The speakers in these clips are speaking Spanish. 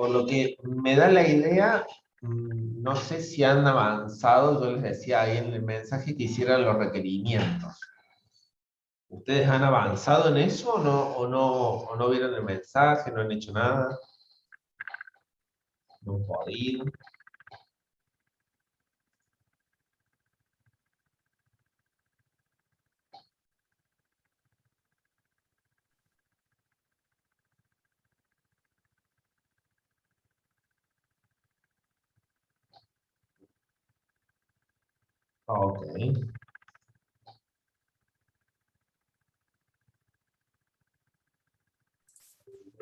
por lo que me da la idea, no sé si han avanzado, yo les decía ahí en el mensaje que hicieran los requerimientos. ¿Ustedes han avanzado en eso o no vieron el mensaje, no han hecho nada? No han podido. Ok.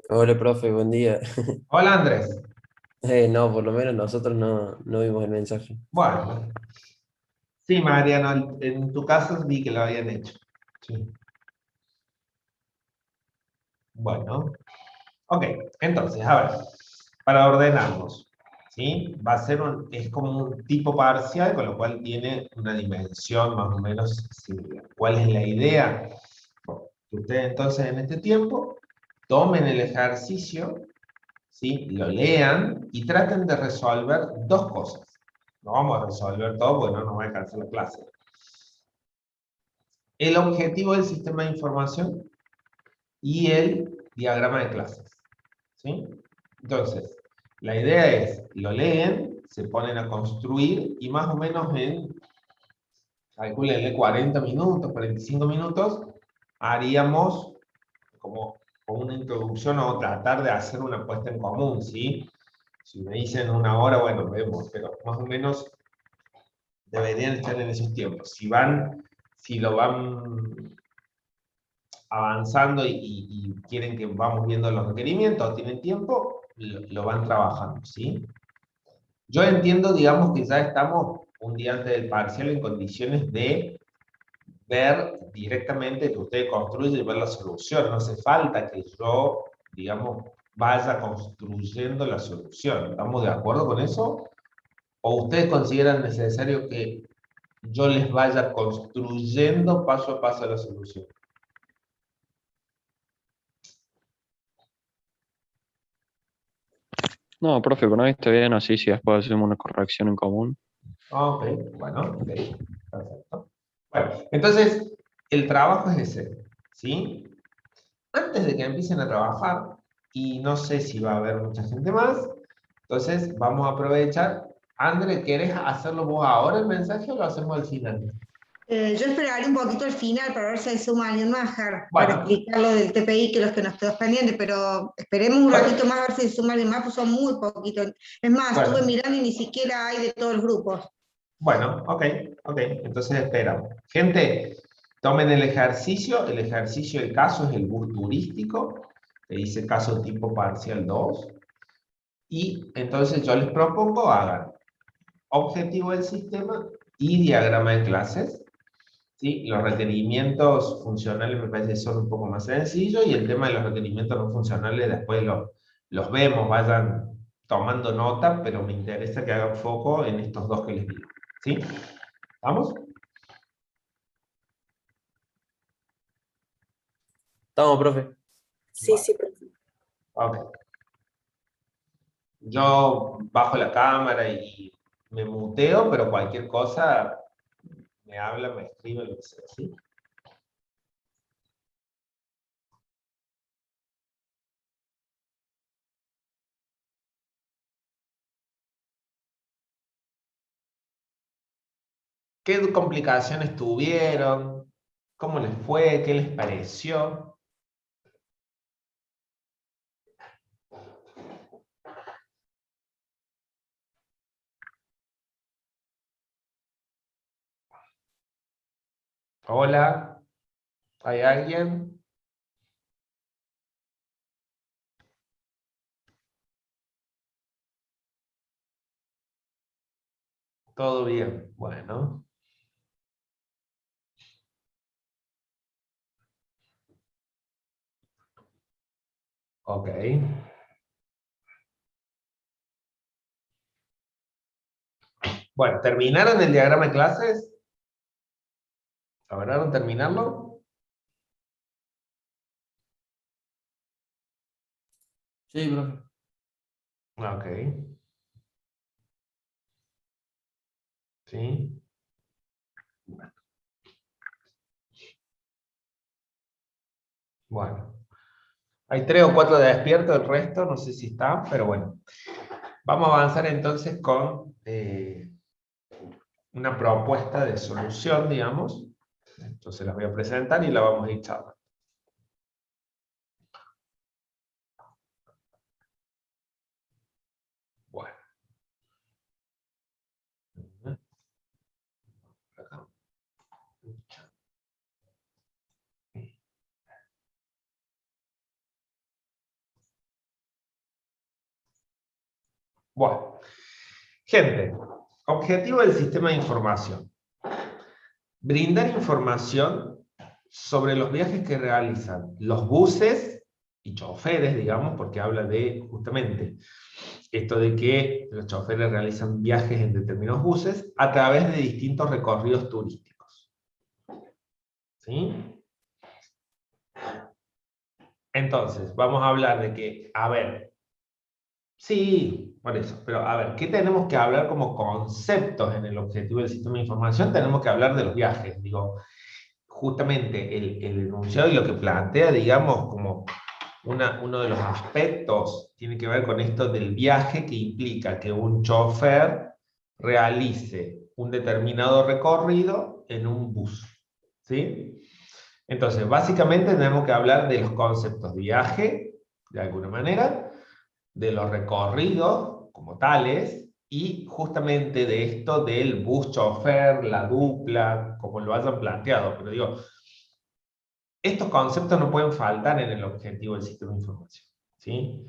Hola, profe, buen día. Hola Andrés. No, por lo menos nosotros no vimos el mensaje. Bueno, sí, Mariano, en tu caso vi que lo habían hecho. Sí. Bueno, ok, entonces, a ver, para ordenarnos, ¿sí? Va a ser es como un tipo parcial, con lo cual tiene una dimensión más o menos similar. ¿Cuál es la idea? Bueno, que ustedes entonces en este tiempo tomen el ejercicio, ¿sí? Lo lean y traten de resolver dos cosas. No vamos a resolver todo porque no nos va a alcanzar la clase. El objetivo del sistema de información y el diagrama de clases. ¿Sí? Entonces, la idea es, lo leen, se ponen a construir y más o menos en, calculenle 40 minutos, 45 minutos, haríamos como una introducción o tratar de hacer una puesta en común, ¿sí? Si me dicen una hora, bueno, vemos, pero más o menos deberían estar en esos tiempos. Si lo van avanzando y quieren que vamos viendo los requerimientos, tienen tiempo, lo van trabajando, ¿sí? Yo entiendo, digamos, que ya estamos un día antes del parcial en condiciones de ver directamente que usted construye y ver la solución. No hace falta que yo, digamos, vaya construyendo la solución. ¿Estamos de acuerdo con eso? ¿O ustedes consideran necesario que yo les vaya construyendo paso a paso la solución? No, profe, por mí está bien así, si después hacemos una corrección en común. Ok, bueno, ok, perfecto. Bueno, entonces, el trabajo es ese, ¿sí? Antes de que empiecen a trabajar, y no sé si va a haber mucha gente más, entonces vamos a aprovechar. André, ¿querés hacerlo vos ahora el mensaje o lo hacemos al final? Yo esperaría un poquito al final para ver si se suma alguien más, para Bueno, explicar lo del TPI, que los que nos quedó pendientes, pero esperemos un ratito bueno, más a ver si se suma alguien más, pues son muy poquitos. Es más, estuve bueno, mirando y ni siquiera hay de todos los grupos. bueno, ok, ok, entonces esperamos. Gente, tomen el ejercicio del caso es el bus turístico, que dice caso tipo parcial 2 y entonces yo les propongo hagan objetivo del sistema y diagrama de clases. ¿Sí? Los requerimientos funcionales me parece que son un poco más sencillos y el tema de los requerimientos no funcionales después los vemos, vayan tomando nota, pero me interesa que hagan foco en estos dos que les digo. ¿Sí? ¿Vamos? ¿Estamos, profe? Sí, Bueno, sí, profe. ok. Yo bajo la cámara y me muteo, pero cualquier cosa me habla, me escribe, lo que sea. ¿Sí? ¿Qué complicaciones tuvieron? ¿Cómo les fue? ¿Qué les pareció? Hola, ¿hay alguien? Todo bien. Bueno, ok. Bueno, ¿terminaron el diagrama de clases? ¿Lograron terminarlo? Sí, profe. Ok. ¿Sí? Bueno. Hay 3 o 4 despiertos, el resto no sé si están, pero bueno. Vamos a avanzar entonces con una propuesta de solución, digamos. Entonces las voy a presentar y la vamos a ir charlando. Bueno. Acá. Bueno. Gente, objetivo del sistema de información. Brindar información sobre los viajes que realizan los buses y choferes, digamos, porque habla de justamente esto de que los choferes realizan viajes en determinados buses a través de distintos recorridos turísticos. ¿Sí? Entonces, vamos a hablar de que, a ver, sí, por eso, pero a ver, ¿qué tenemos que hablar como conceptos en el objetivo del sistema de información? Tenemos que hablar de los viajes, digo, justamente el enunciado y lo que plantea, digamos, como uno de los aspectos tiene que ver con esto del viaje, que implica que un chofer realice un determinado recorrido en un bus, ¿sí? Entonces, básicamente tenemos que hablar de los conceptos de viaje, de alguna manera, de los recorridos como tales, y justamente de esto del bus chofer, la dupla, como lo hayan planteado. Pero digo, estos conceptos no pueden faltar en el objetivo del sistema de información, ¿sí?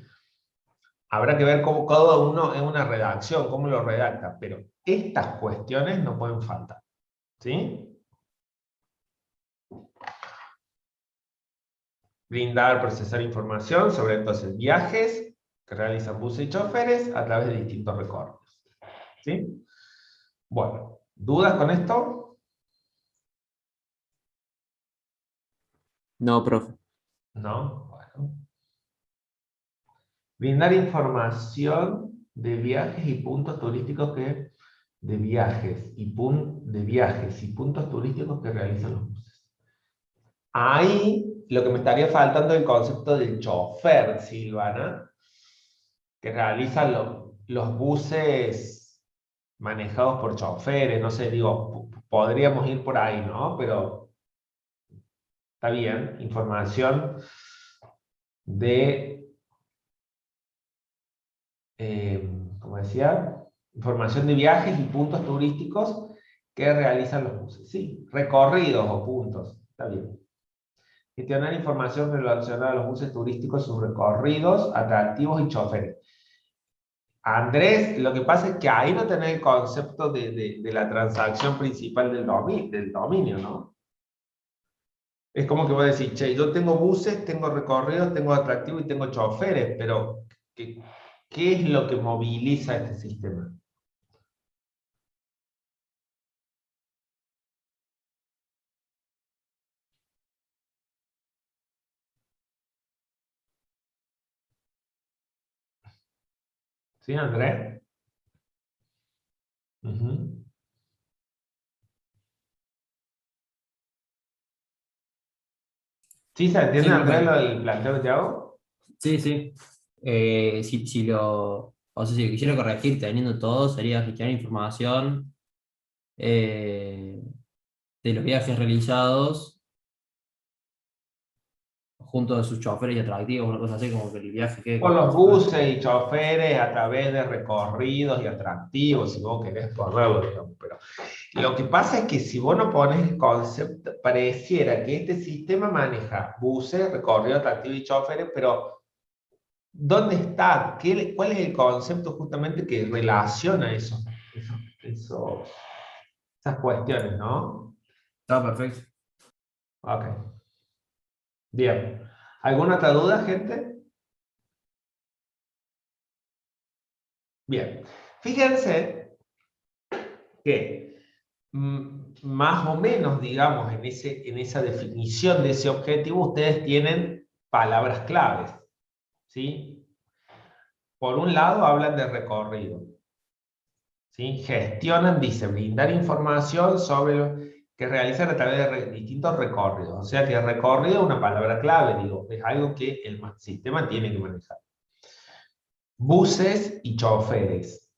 Habrá que ver cómo cada uno en una redacción, cómo lo redacta, pero estas cuestiones no pueden faltar, ¿sí? Brindar, procesar información sobre entonces viajes que realizan buses y choferes a través de distintos recorridos, ¿sí? Bueno, ¿dudas con esto? No, profe. No, bueno. Brindar información de viajes y puntos turísticos de viajes y puntos turísticos que realizan los buses. Ahí lo que me estaría faltando es el concepto del chofer, Silvana, que realiza los buses manejados por choferes, no sé, digo, podríamos ir por ahí, ¿no? Pero está bien, información de, como decía, información de viajes y puntos turísticos que realizan los buses. Sí, recorridos o puntos, está bien. Gestionar información relacionada a los buses turísticos, sus recorridos, atractivos y choferes. Andrés, lo que pasa es que ahí no tenés el concepto de la transacción principal del dominio, ¿no? Es como que voy a decir, che, yo tengo buses, tengo recorridos, tengo atractivos y tengo choferes, pero ¿qué es lo que moviliza este sistema? ¿Sí, Andrés? Uh-huh. ¿Sí se entiende, Sí, Andrés, profe. lo del planteo que te hago? Sí, sí. Si lo quisiera corregir teniendo todo, sería gestionar información eh, de los viajes realizados junto a sus choferes y atractivos, una cosa así, como que el viaje quede Con como los buses y choferes a través de recorridos y atractivos, si vos querés ponerlo, digamos. Pero lo que pasa es que si vos no pones el concepto, pareciera que este sistema maneja buses, recorridos, atractivos y choferes, pero ¿dónde está? ¿Cuál es el concepto justamente que relaciona esas cuestiones, ¿no? Está perfecto. Ok. Bien. ¿Alguna otra duda, gente? Bien. Fíjense que más o menos, digamos, en esa definición de ese objetivo, ustedes tienen palabras claves, ¿sí? por un lado hablan de recorrido. ¿Sí? Gestionan, dice, brindar información sobre lo que realizan a través de distintos recorridos. O sea que recorrido es una palabra clave, digo, es algo que el sistema tiene que manejar. Buses y choferes.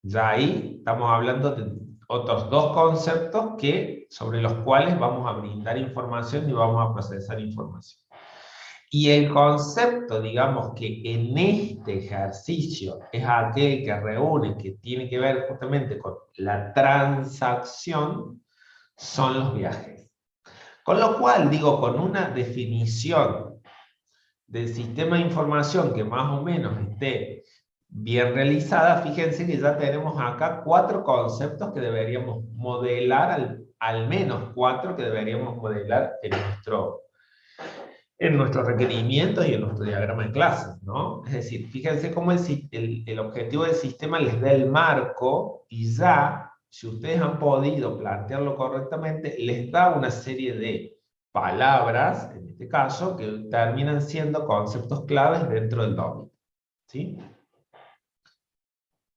Ya ahí estamos hablando de otros dos conceptos sobre los cuales vamos a brindar información y vamos a procesar información. Y el concepto, digamos, que en este ejercicio es aquel que reúne, que tiene que ver justamente con la transacción, son los viajes. Con lo cual, digo, con una definición del sistema de información que más o menos esté bien realizada, fíjense que ya tenemos acá 4 conceptos que deberíamos modelar, al menos 4 que deberíamos modelar en nuestros requerimientos y en nuestro diagrama de clases, ¿no? Es decir, fíjense cómo el objetivo del sistema les da el marco y ya, si ustedes han podido plantearlo correctamente, les da una serie de palabras, en este caso, que terminan siendo conceptos claves dentro del dominio. ¿Sí?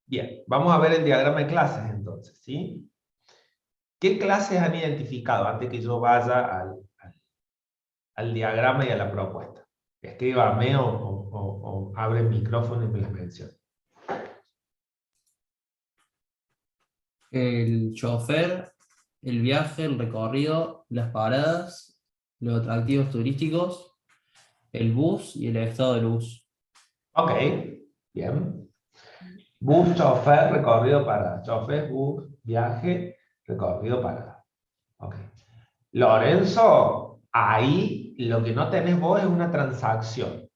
Bien, vamos a ver el diagrama de clases entonces, ¿sí? ¿Qué clases han identificado antes que yo vaya al diagrama y a la propuesta? Escríbame o abre el micrófono y me las menciona. El chofer, el viaje, el recorrido, las paradas, los atractivos turísticos, el bus y el estado del bus. Ok, bien. Bus, chofer, recorrido, parada. Chofer, bus, viaje, recorrido, parada. Ok. Lorenzo, ahí lo que no tenés vos es una transacción.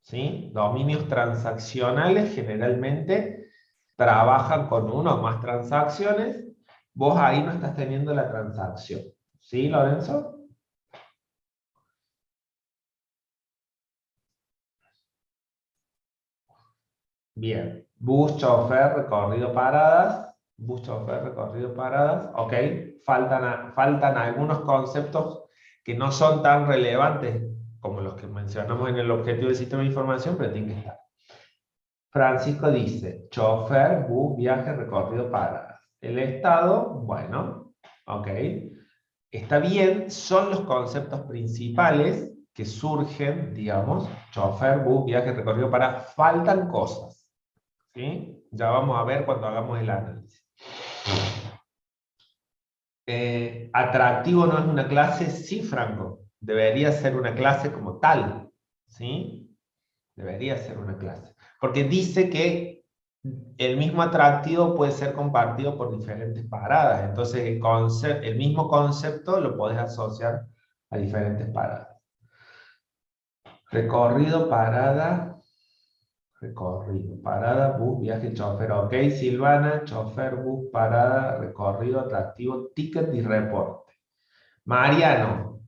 ¿Sí? Dominios transaccionales generalmente trabajan con una o más transacciones. Vos ahí no estás teniendo la transacción. ¿Sí, Lorenzo? Bien. Bus, chofer, recorrido, paradas. Bus, chofer, recorrido, paradas. Ok. Faltan algunos conceptos que no son tan relevantes como los que mencionamos en el objetivo del sistema de información, pero tienen que estar. Francisco dice, chofer, bus, viaje, recorrido, paradas. El estado, bueno, ok. Está bien, son los conceptos principales que surgen, digamos, chofer, bus, viaje, recorrido, paradas. Faltan cosas. ¿Sí? Ya vamos a ver cuando hagamos el análisis. Atractivo no es una clase, sí, Franco. Debería ser una clase como tal. ¿Sí? Debería ser una clase. Porque dice que el mismo atractivo puede ser compartido por diferentes paradas. Entonces el mismo concepto lo podés asociar a diferentes paradas. Recorrido, parada, recorrido, parada, bus, viaje, chofer. Ok, Silvana, chofer, bus, parada, recorrido, atractivo, ticket y reporte. Mariano,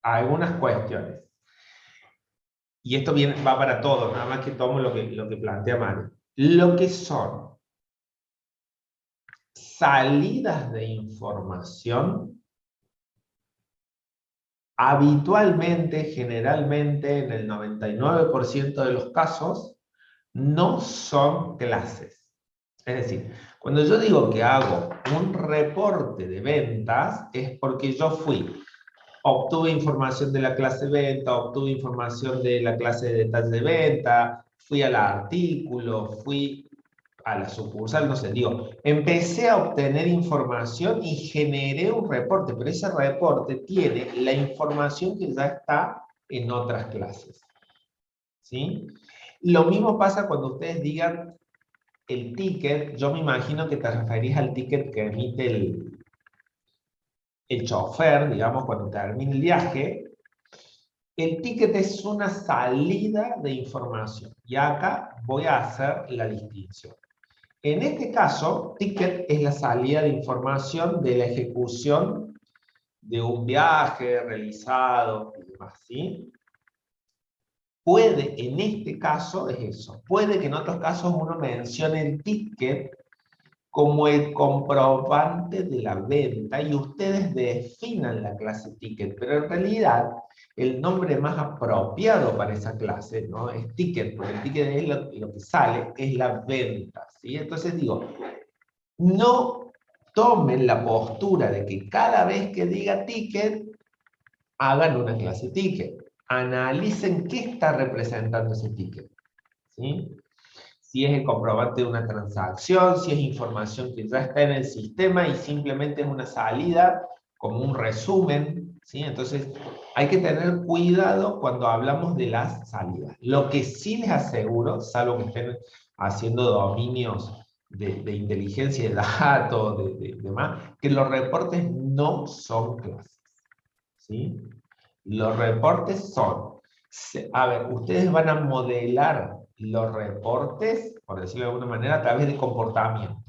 algunas cuestiones. Y esto va para todos, nada más que tomo lo que plantea Mario. Lo que son salidas de información, habitualmente, generalmente, en el 99% de los casos, no son clases. Es decir, cuando yo digo que hago un reporte de ventas, es porque yo obtuve información de la clase venta, obtuve información de la clase de detalle de venta, fui al artículo, fui a la sucursal, no sé, digo, empecé a obtener información y generé un reporte, pero ese reporte tiene la información que ya está en otras clases. ¿Sí? Lo mismo pasa cuando ustedes digan el ticket, yo me imagino que te referís al ticket que emite el chofer, digamos, cuando termine el viaje. El ticket es una salida de información. Y acá voy a hacer la distinción. En este caso, ticket es la salida de información de la ejecución de un viaje realizado y demás, ¿sí? Puede, en este caso, es eso. Puede que en otros casos uno mencione el ticket como el comprobante de la venta y ustedes definan la clase ticket, pero en realidad el nombre más apropiado para esa clase, ¿no?, es ticket, porque el ticket es lo que sale, es la venta, ¿sí? Entonces digo, no tomen la postura de que cada vez que diga ticket, hagan una clase ticket. Analicen qué está representando ese ticket, ¿sí? Si es el comprobante de una transacción, si es información que ya está en el sistema y simplemente es una salida, como un resumen, ¿sí? Entonces, hay que tener cuidado cuando hablamos de las salidas. Lo que sí les aseguro, salvo que estén haciendo dominios de inteligencia de datos, de demás, que los reportes no son clases, ¿sí? Los reportes son, a ver, ustedes van a modelar los reportes, por decirlo de alguna manera, a través de comportamiento.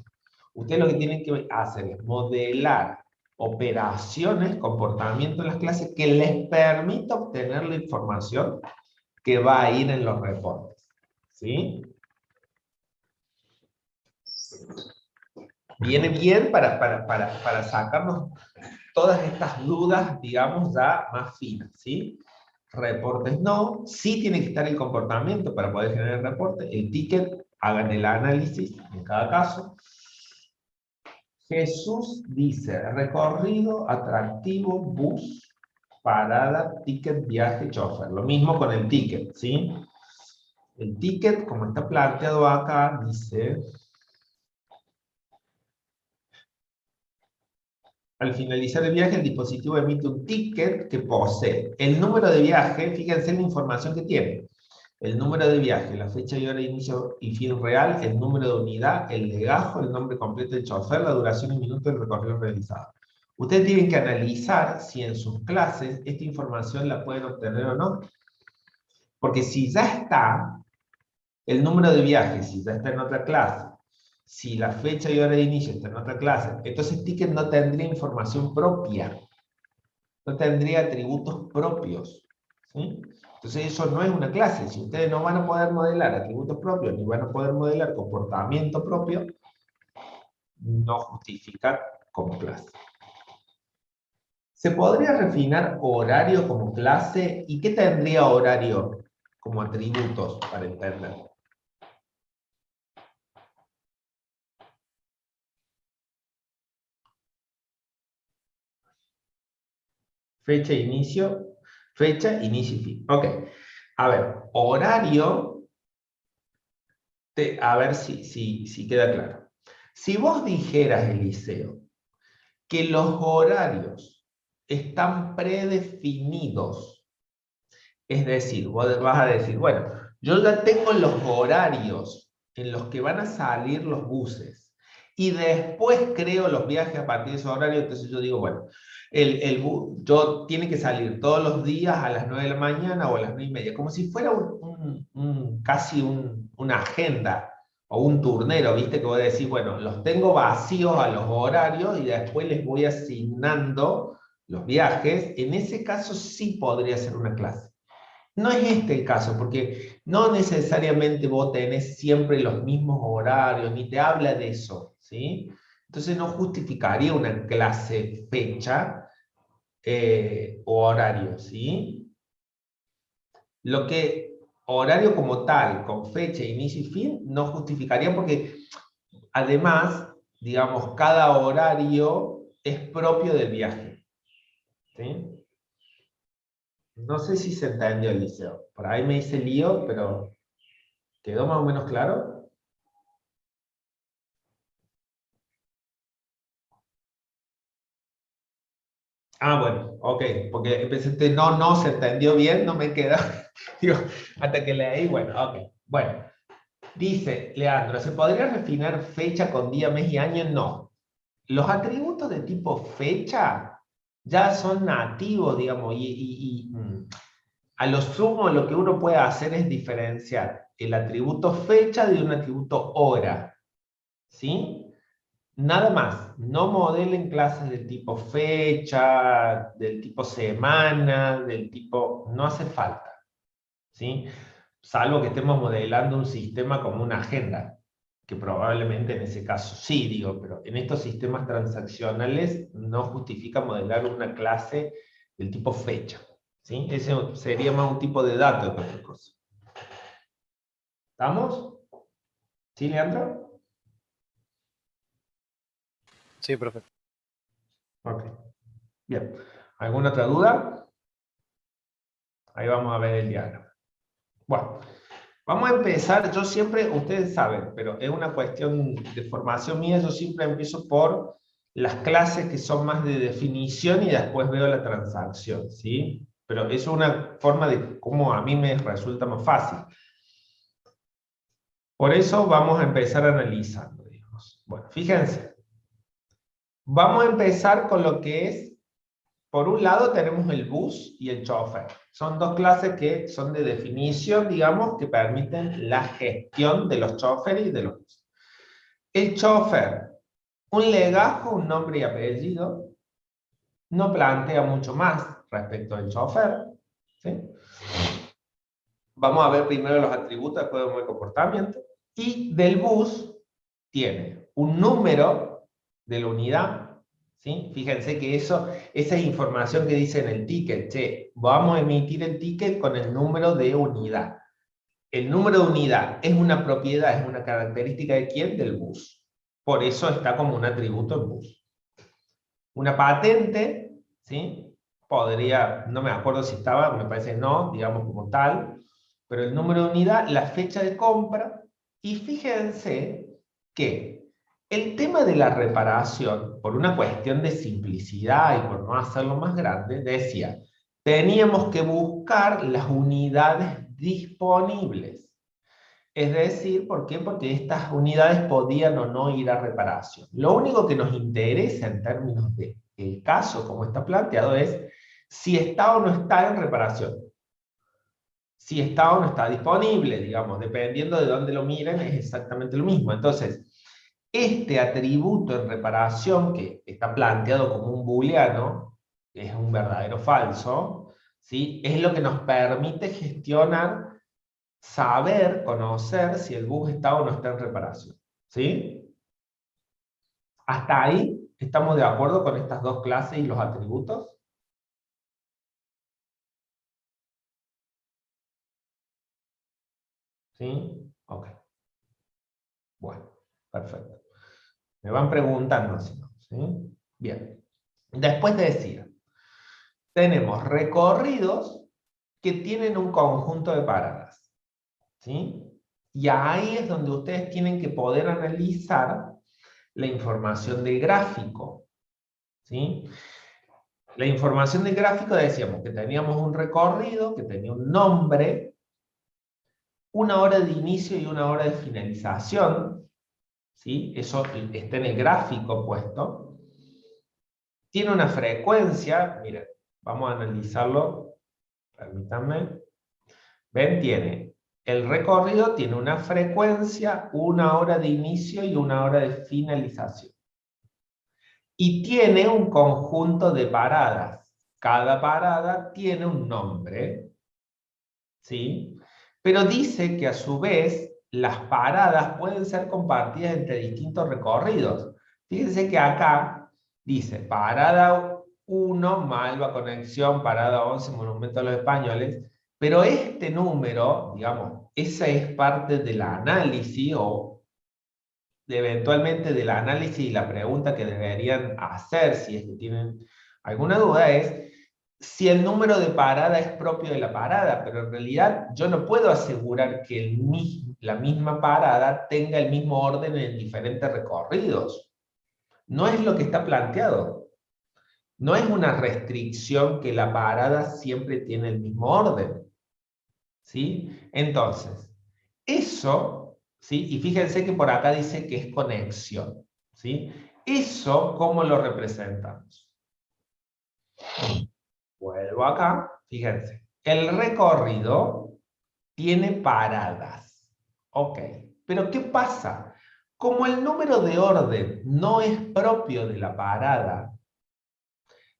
Ustedes lo que tienen que hacer es modelar operaciones, comportamiento en las clases que les permita obtener la información que va a ir en los reportes, ¿sí? Viene bien para sacarnos todas estas dudas, digamos, ya más finas, ¿sí? Reportes no, sí tiene que estar el comportamiento para poder generar el reporte, el ticket, hagan el análisis en cada caso. Jesús dice, recorrido, atractivo, bus, parada, ticket, viaje, chofer. Lo mismo con el ticket, ¿sí? El ticket, como está planteado acá, dice... Al finalizar el viaje, el dispositivo emite un ticket que posee el número de viaje, fíjense en la información que tiene, el número de viaje, la fecha y hora de inicio y fin real, el número de unidad, el legajo, el nombre completo del chofer, la duración y minuto del recorrido realizado. Ustedes tienen que analizar si en sus clases esta información la pueden obtener o no. Porque si ya está el número de viaje, si ya está en otra clase, si la fecha y hora de inicio está en otra clase, entonces ticket no tendría información propia, no tendría atributos propios, ¿sí? Entonces eso no es una clase. Si ustedes no van a poder modelar atributos propios, ni van a poder modelar comportamiento propio, no justifica como clase. ¿Se podría refinar horario como clase? ¿Y qué tendría horario como atributos para entender? Fecha, inicio y fin. Ok. A ver, horario, a ver si queda claro. Si vos dijeras, Eliseo, que los horarios están predefinidos, es decir, vos vas a decir, bueno, yo ya tengo los horarios en los que van a salir los buses, y después creo los viajes a partir de esos horarios, entonces yo digo, bueno, el bus tiene que salir todos los días a las 9 de la mañana o a las 9:30, como si fuera casi una agenda o un turnero, ¿viste? Que voy a decir, bueno, los tengo vacíos a los horarios y después les voy asignando los viajes. En ese caso sí podría ser una clase. No es este el caso, porque no necesariamente vos tenés siempre los mismos horarios, ni te habla de eso, ¿sí? Entonces no justificaría una clase fecha o horario, ¿sí? Lo que horario como tal, con fecha, inicio y fin, no justificaría porque además, digamos, cada horario es propio del viaje, ¿sí? No sé si se entendió, Eliseo. Por ahí me hice lío, pero ¿quedó más o menos claro? Ah, bueno, ok, porque empecé, no se entendió bien, no me queda, digo, hasta que leí, bueno, ok. Bueno, dice Leandro, ¿se podría refinar fecha con día, mes y año? No. Los atributos de tipo fecha ya son nativos, digamos, a lo sumo lo que uno puede hacer es diferenciar el atributo fecha de un atributo hora, ¿sí? Nada más, no modelen clases del tipo fecha, del tipo semana, del tipo... no hace falta, ¿sí? Salvo que estemos modelando un sistema como una agenda, que probablemente en ese caso sí, digo, pero en estos sistemas transaccionales no justifica modelar una clase del tipo fecha, ¿sí? Ese sería más un tipo de dato que otra cosa. ¿Estamos? ¿Sí, Leandro? Sí, profe. Ok. Bien. ¿Alguna otra duda? Ahí vamos a ver el diagrama. Bueno, vamos a empezar. Yo siempre, ustedes saben, pero es una cuestión de formación mía, yo siempre empiezo por las clases que son más de definición y después veo la transacción, ¿sí? Pero es una forma de cómo a mí me resulta más fácil. Por eso vamos a empezar analizando, digamos. Bueno, fíjense. Vamos a empezar con lo que es, por un lado tenemos el bus y el chofer. Son dos clases que son de definición, digamos, que permiten la gestión de los choferes y de los buses. El chofer, un legajo, un nombre y apellido, no plantea mucho más respecto al chofer, ¿sí? Vamos a ver primero los atributos, después vemos el comportamiento. Y del bus tiene un número de la unidad, ¿sí? Fíjense que esa es información que dice en el ticket, che, vamos a emitir el ticket con el número de unidad. El número de unidad es una propiedad, es una característica de quién? Del bus. Por eso está como un atributo en bus. Una patente, ¿sí? Podría, no me acuerdo si estaba, me parece no, digamos como tal, pero el número de unidad, la fecha de compra, y fíjense que el tema de la reparación, por una cuestión de simplicidad y por no hacerlo más grande, decía, teníamos que buscar las unidades disponibles. Es decir, ¿por qué? Porque estas unidades podían o no ir a reparación. Lo único que nos interesa en términos de el caso, como está planteado, es si está o no está en reparación. Si está o no está disponible, digamos, dependiendo de dónde lo miren, es exactamente lo mismo. Entonces, este atributo en reparación, que está planteado como un booleano, es un verdadero falso, ¿sí? Es lo que nos permite gestionar, saber, conocer si el bus está o no está en reparación. ¿Sí? ¿Hasta ahí estamos de acuerdo con estas dos clases y los atributos? ¿Sí? Ok. Bueno, perfecto. Me van preguntando si no. ¿Sí? Bien. Después de decir, tenemos recorridos que tienen un conjunto de paradas. ¿Sí? Y ahí es donde ustedes tienen que poder analizar la información del gráfico. ¿Sí? La información del gráfico decíamos que teníamos un recorrido, que tenía un nombre, una hora de inicio y una hora de finalización. ¿Sí? Eso está en el gráfico puesto. Tiene una frecuencia, miren, vamos a analizarlo, permítanme. Ven, tiene el recorrido, tiene una frecuencia, una hora de inicio y una hora de finalización. Y tiene un conjunto de paradas. Cada parada tiene un nombre, ¿sí? Pero dice que a su vez las paradas pueden ser compartidas entre distintos recorridos. Fíjense que acá dice parada 1, Malva Conexión, parada 11, Monumento a los Españoles, pero este número, digamos, esa es parte del análisis o eventualmente del análisis y la pregunta que deberían hacer si es que tienen alguna duda es si el número de parada es propio de la parada, pero en realidad yo no puedo asegurar que la misma parada tenga el mismo orden en diferentes recorridos. No es lo que está planteado. No es una restricción que la parada siempre tiene el mismo orden. ¿Sí? Entonces, eso, ¿sí? Y fíjense que por acá dice que es conexión. ¿Sí? Eso, ¿cómo lo representamos? Vuelvo acá, fíjense. El recorrido tiene paradas. Ok, pero ¿qué pasa? Como el número de orden no es propio de la parada,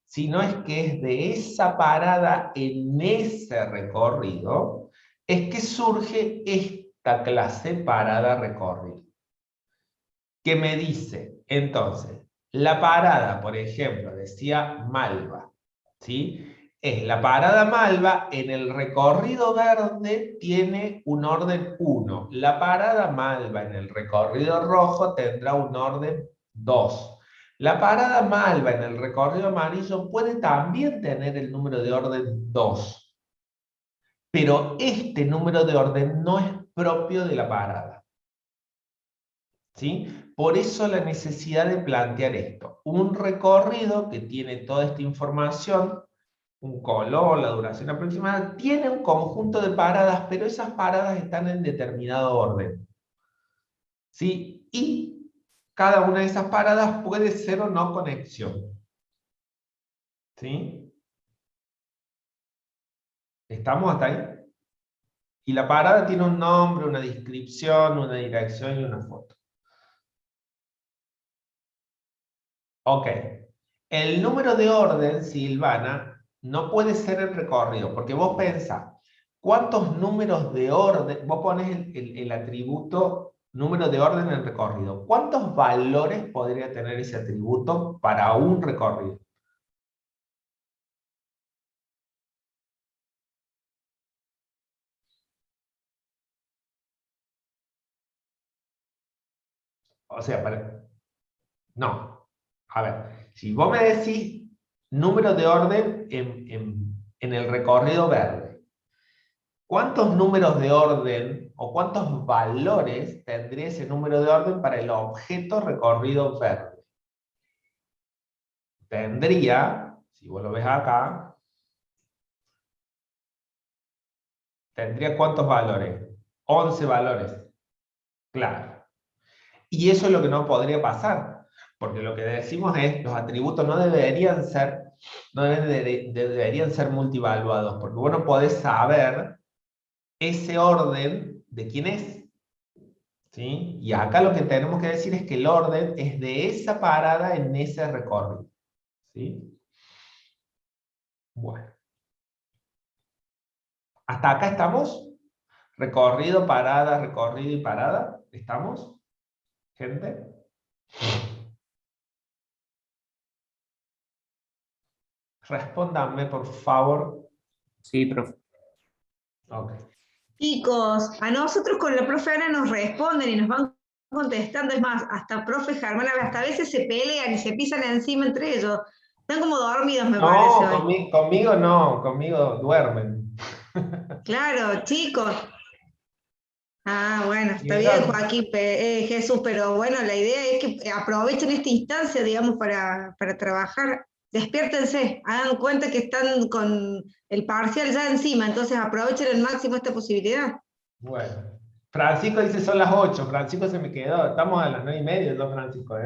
sino es que es de esa parada en ese recorrido, es que surge esta clase parada recorrido. que me dice, entonces, la parada, por ejemplo, decía Malva, ¿sí? La parada Malva en el recorrido verde tiene un orden 1. La parada Malva en el recorrido rojo tendrá un orden 2. La parada Malva en el recorrido amarillo puede también tener el número de orden 2. Pero este número de orden no es propio de la parada. ¿Sí? Por eso la necesidad de plantear esto. Un recorrido que tiene toda esta información, un color, la duración aproximada, tiene un conjunto de paradas, pero esas paradas están en determinado orden. ¿Sí? Y cada una de esas paradas puede ser o no conexión. ¿Sí? ¿Estamos hasta ahí? Y la parada tiene un nombre, una descripción, una dirección y una foto. Ok. El número de orden, Silvana, no puede ser el recorrido, porque vos pensás, ¿cuántos números de orden? Vos pones el atributo número de orden en el recorrido. ¿Cuántos valores podría tener ese atributo para un recorrido? O sea, no. A ver, si vos me decís número de orden en el recorrido verde, ¿cuántos números de orden o cuántos valores tendría ese número de orden para el objeto recorrido verde? Tendría, si vos lo ves acá, tendría ¿cuántos valores? 11 valores. Claro. Y eso es lo que no podría pasar, porque lo que decimos es, los atributos no deberían ser, deberían ser multivaluados, porque vos no podés saber ese orden de quién es. ¿Sí? Y acá lo que tenemos que decir es que el orden es de esa parada en ese recorrido. ¿Sí? Bueno. ¿Hasta acá estamos? Recorrido, parada, recorrido y parada. ¿Estamos? ¿Gente? Respóndanme, por favor. Sí, profe. Ok. Chicos, a nosotros con la profe Ana nos responden y nos van contestando. Es más, hasta profe Germán, hasta a veces se pelean y se pisan encima entre ellos. Están como dormidos, me parece No, hoy. conmigo no, conmigo duermen. Claro, chicos. Ah, bueno, está bien, ¿Vieron? Joaquín, Jesús, pero bueno, la idea es que aprovechen esta instancia, digamos, para trabajar. Despiértense, hagan cuenta que están con el parcial ya encima, entonces aprovechen al máximo esta posibilidad. Bueno. Francisco dice son las 8. Francisco se me quedó. Estamos a las 9:30, ¿no, Francisco?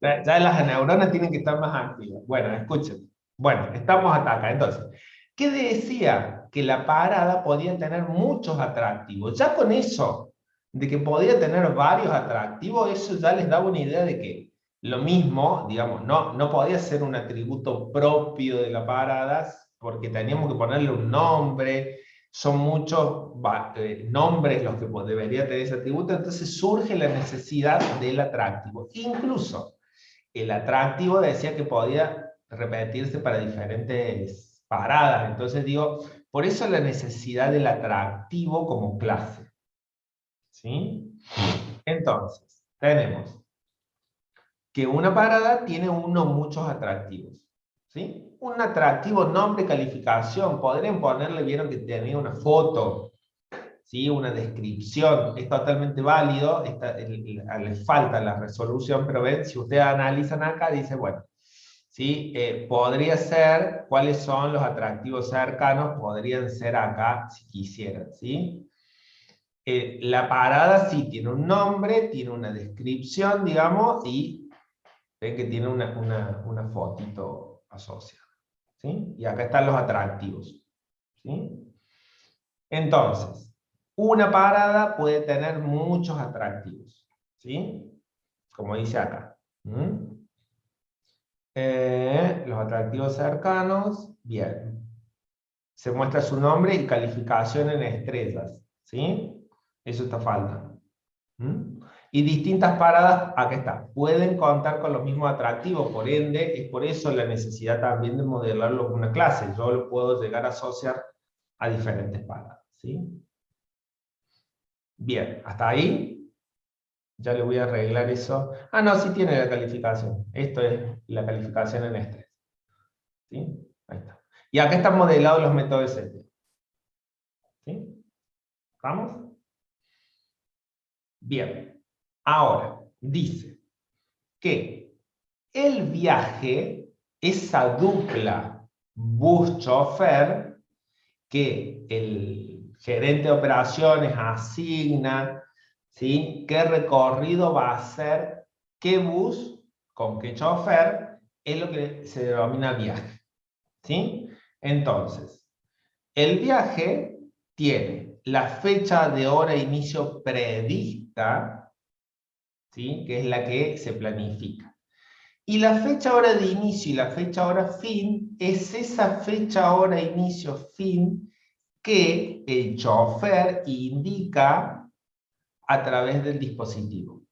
Ya las neuronas tienen que estar más activas. Bueno, escuchen. Bueno, estamos hasta acá. Entonces, ¿qué decía? Que la parada podía tener muchos atractivos. Ya con eso, de que podía tener varios atractivos, eso ya les daba una idea de que lo mismo, digamos, no podía ser un atributo propio de la parada, porque teníamos que ponerle un nombre, son muchos nombres los que debería tener ese atributo, entonces surge la necesidad del atractivo. Incluso el atractivo decía que podía repetirse para diferentes paradas. Entonces digo, por eso la necesidad del atractivo como clase. ¿Sí? Entonces, tenemos que una parada tiene uno o muchos atractivos. ¿Sí? Un atractivo, nombre, calificación. Podrían ponerle, vieron que tenía una foto, ¿sí? Una descripción. Es totalmente válido. Les falta la resolución, pero ven, si ustedes analizan acá, dice, bueno, ¿sí? Podría ser, ¿cuáles son los atractivos cercanos? Podrían ser acá, si quisieran, ¿sí? La parada sí tiene un nombre, tiene una descripción, digamos, y ven que tiene una fotito asociada, ¿sí? Y acá están los atractivos, ¿sí? Entonces, una parada puede tener muchos atractivos, ¿sí? Como dice acá. Los atractivos cercanos, bien. Se muestra su nombre y calificación en estrellas, ¿sí? Eso está faltando. Y distintas paradas, acá está, pueden contar con los mismos atractivos, por ende, es por eso la necesidad también de modelarlo como una clase. Yo lo puedo llegar a asociar a diferentes paradas, ¿sí? Bien, hasta ahí. Ya le voy a arreglar eso. Ah, no, sí tiene la calificación. Esto es la calificación en estrés. ¿Sí? Ahí está. Y acá están modelados los métodos de SETI. ¿Sí? ¿Vamos? Bien. Ahora, dice que el viaje, esa dupla bus-chofer, que el gerente de operaciones asigna, ¿sí? ¿Qué recorrido va a hacer? ¿Qué bus? ¿Con qué chofer? Es lo que se denomina viaje. ¿Sí? Entonces, el viaje tiene la fecha de hora de inicio prevista, ¿sí? Que es la que se planifica. Y la fecha hora de inicio y la fecha hora fin es esa fecha hora inicio fin que el chofer indica a través del dispositivo.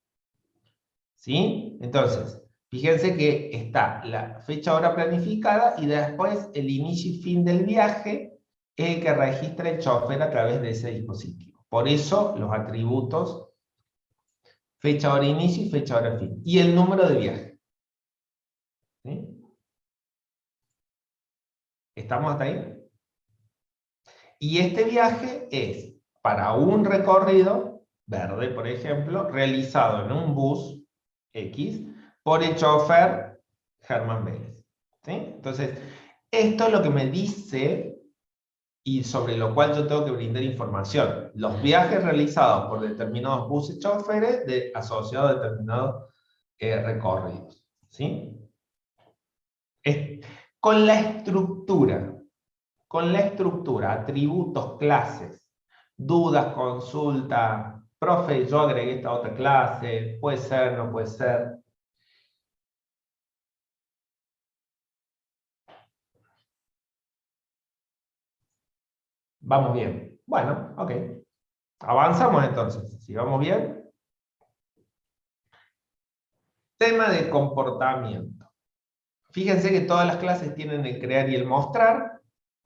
¿Sí? Entonces, fíjense que está la fecha hora planificada y después el inicio y fin del viaje es el que registra el chofer a través de ese dispositivo. Por eso los atributos fecha hora inicio y fecha hora fin. Y el número de viaje. ¿Sí? ¿Estamos hasta ahí? Y este viaje es para un recorrido verde, por ejemplo, realizado en un bus X por el chofer Germán Vélez. ¿Sí? Entonces, esto es lo que me dice y sobre lo cual yo tengo que brindar información. Los viajes realizados por determinados buses choferes asociados a determinados recorridos. ¿Sí? Con la estructura, atributos, clases, dudas, consulta, profe, yo agregué esta otra clase, puede ser, no puede ser. Vamos bien. Bueno, ok. Avanzamos entonces. Si vamos bien. Tema de comportamiento. Fíjense que todas las clases tienen el crear y el mostrar,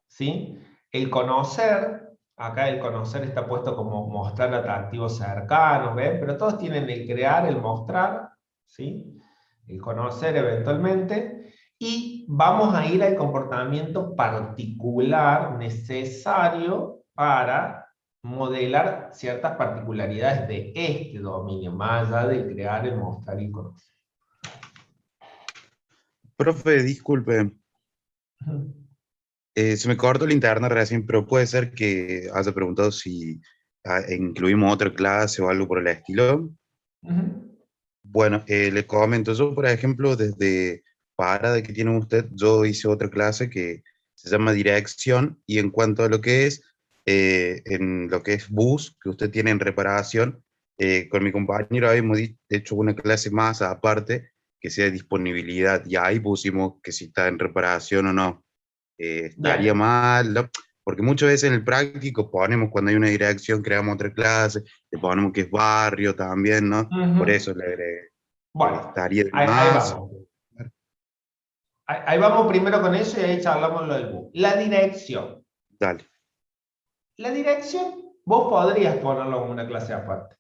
¿sí? El conocer, acá el conocer está puesto como mostrar atractivos cercanos, ¿ven? Pero todos tienen el crear, el mostrar, ¿sí? El conocer eventualmente, y vamos a ir al comportamiento particular necesario para modelar ciertas particularidades de este dominio, más allá del crear, el mostrar y conocer. Profe, disculpe, se me cortó el internet recién, pero puede ser que haya preguntado si incluimos otra clase o algo por el estilo. Bueno, le comento, yo por ejemplo, desde Parada que tiene usted, yo hice otra clase que se llama Dirección, y en cuanto a lo que es, en lo que es bus, que usted tiene en reparación, con mi compañero habíamos hecho una clase más aparte, que sea disponibilidad, y ahí pusimos que si está en reparación o no. Estaría Bien. mal, ¿no? Porque muchas veces en el práctico ponemos, cuando hay una dirección, creamos otra clase, le ponemos que es barrio también, ¿no? Por eso le agregué. Bueno, Estaría de ahí más. vamos. Ahí vamos primero con eso y ahí charlamos lo del bus. La dirección. Dale. La dirección, vos podrías ponerlo como una clase aparte.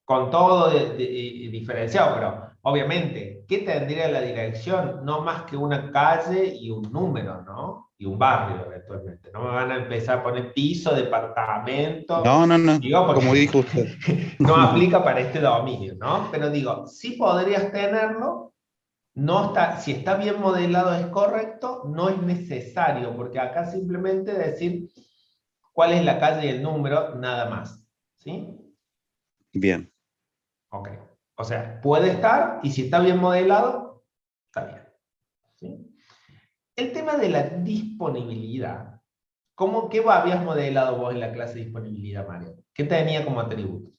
Con todo diferenciado, pero obviamente, ¿qué tendría la dirección? No más que una calle y un número, ¿no? Y un barrio, eventualmente. No me van a empezar a poner piso, departamento. No, no, no, Digo, porque como dijo usted. no aplica para este dominio, ¿no? Pero digo, sí podrías tenerlo. No está, si está bien modelado es correcto, no es necesario, porque acá simplemente decir cuál es la calle y el número, nada más. ¿Sí? Bien. Ok. O sea, puede estar, y si está bien modelado, está bien. ¿Sí? El tema de la disponibilidad. ¿Qué habías modelado vos en la clase de disponibilidad, Mario? ¿Qué tenía como atributos?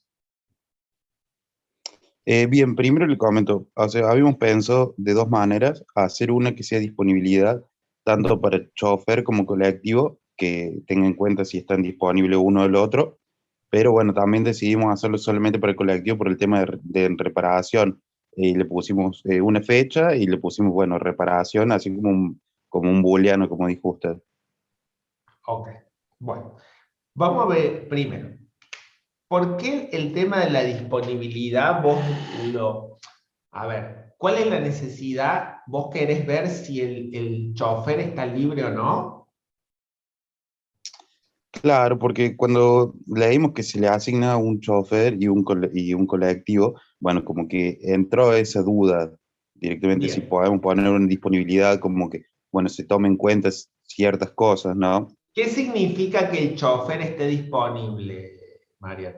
Bien, primero le comento, o sea, habíamos pensado de dos maneras: hacer una que sea disponibilidad, tanto para chofer como colectivo, que tenga en cuenta si están disponibles uno o el otro, pero bueno, también decidimos hacerlo solamente para el colectivo por el tema de reparación. Y le pusimos una fecha y le pusimos, bueno, reparación, así como un booleano, como dijo usted. Ok, bueno. Vamos a ver primero. ¿Por qué el tema de la disponibilidad vos lo... A ver, ¿cuál es la necesidad? ¿Vos querés ver si el chofer está libre o no? Claro, porque cuando leímos que se le asigna un chofer y y un colectivo, bueno, como que entró esa duda directamente si Bien. podemos poner una disponibilidad como que, bueno, se tomen en cuenta ciertas cosas, ¿no? ¿Qué significa que el chofer esté disponible, María?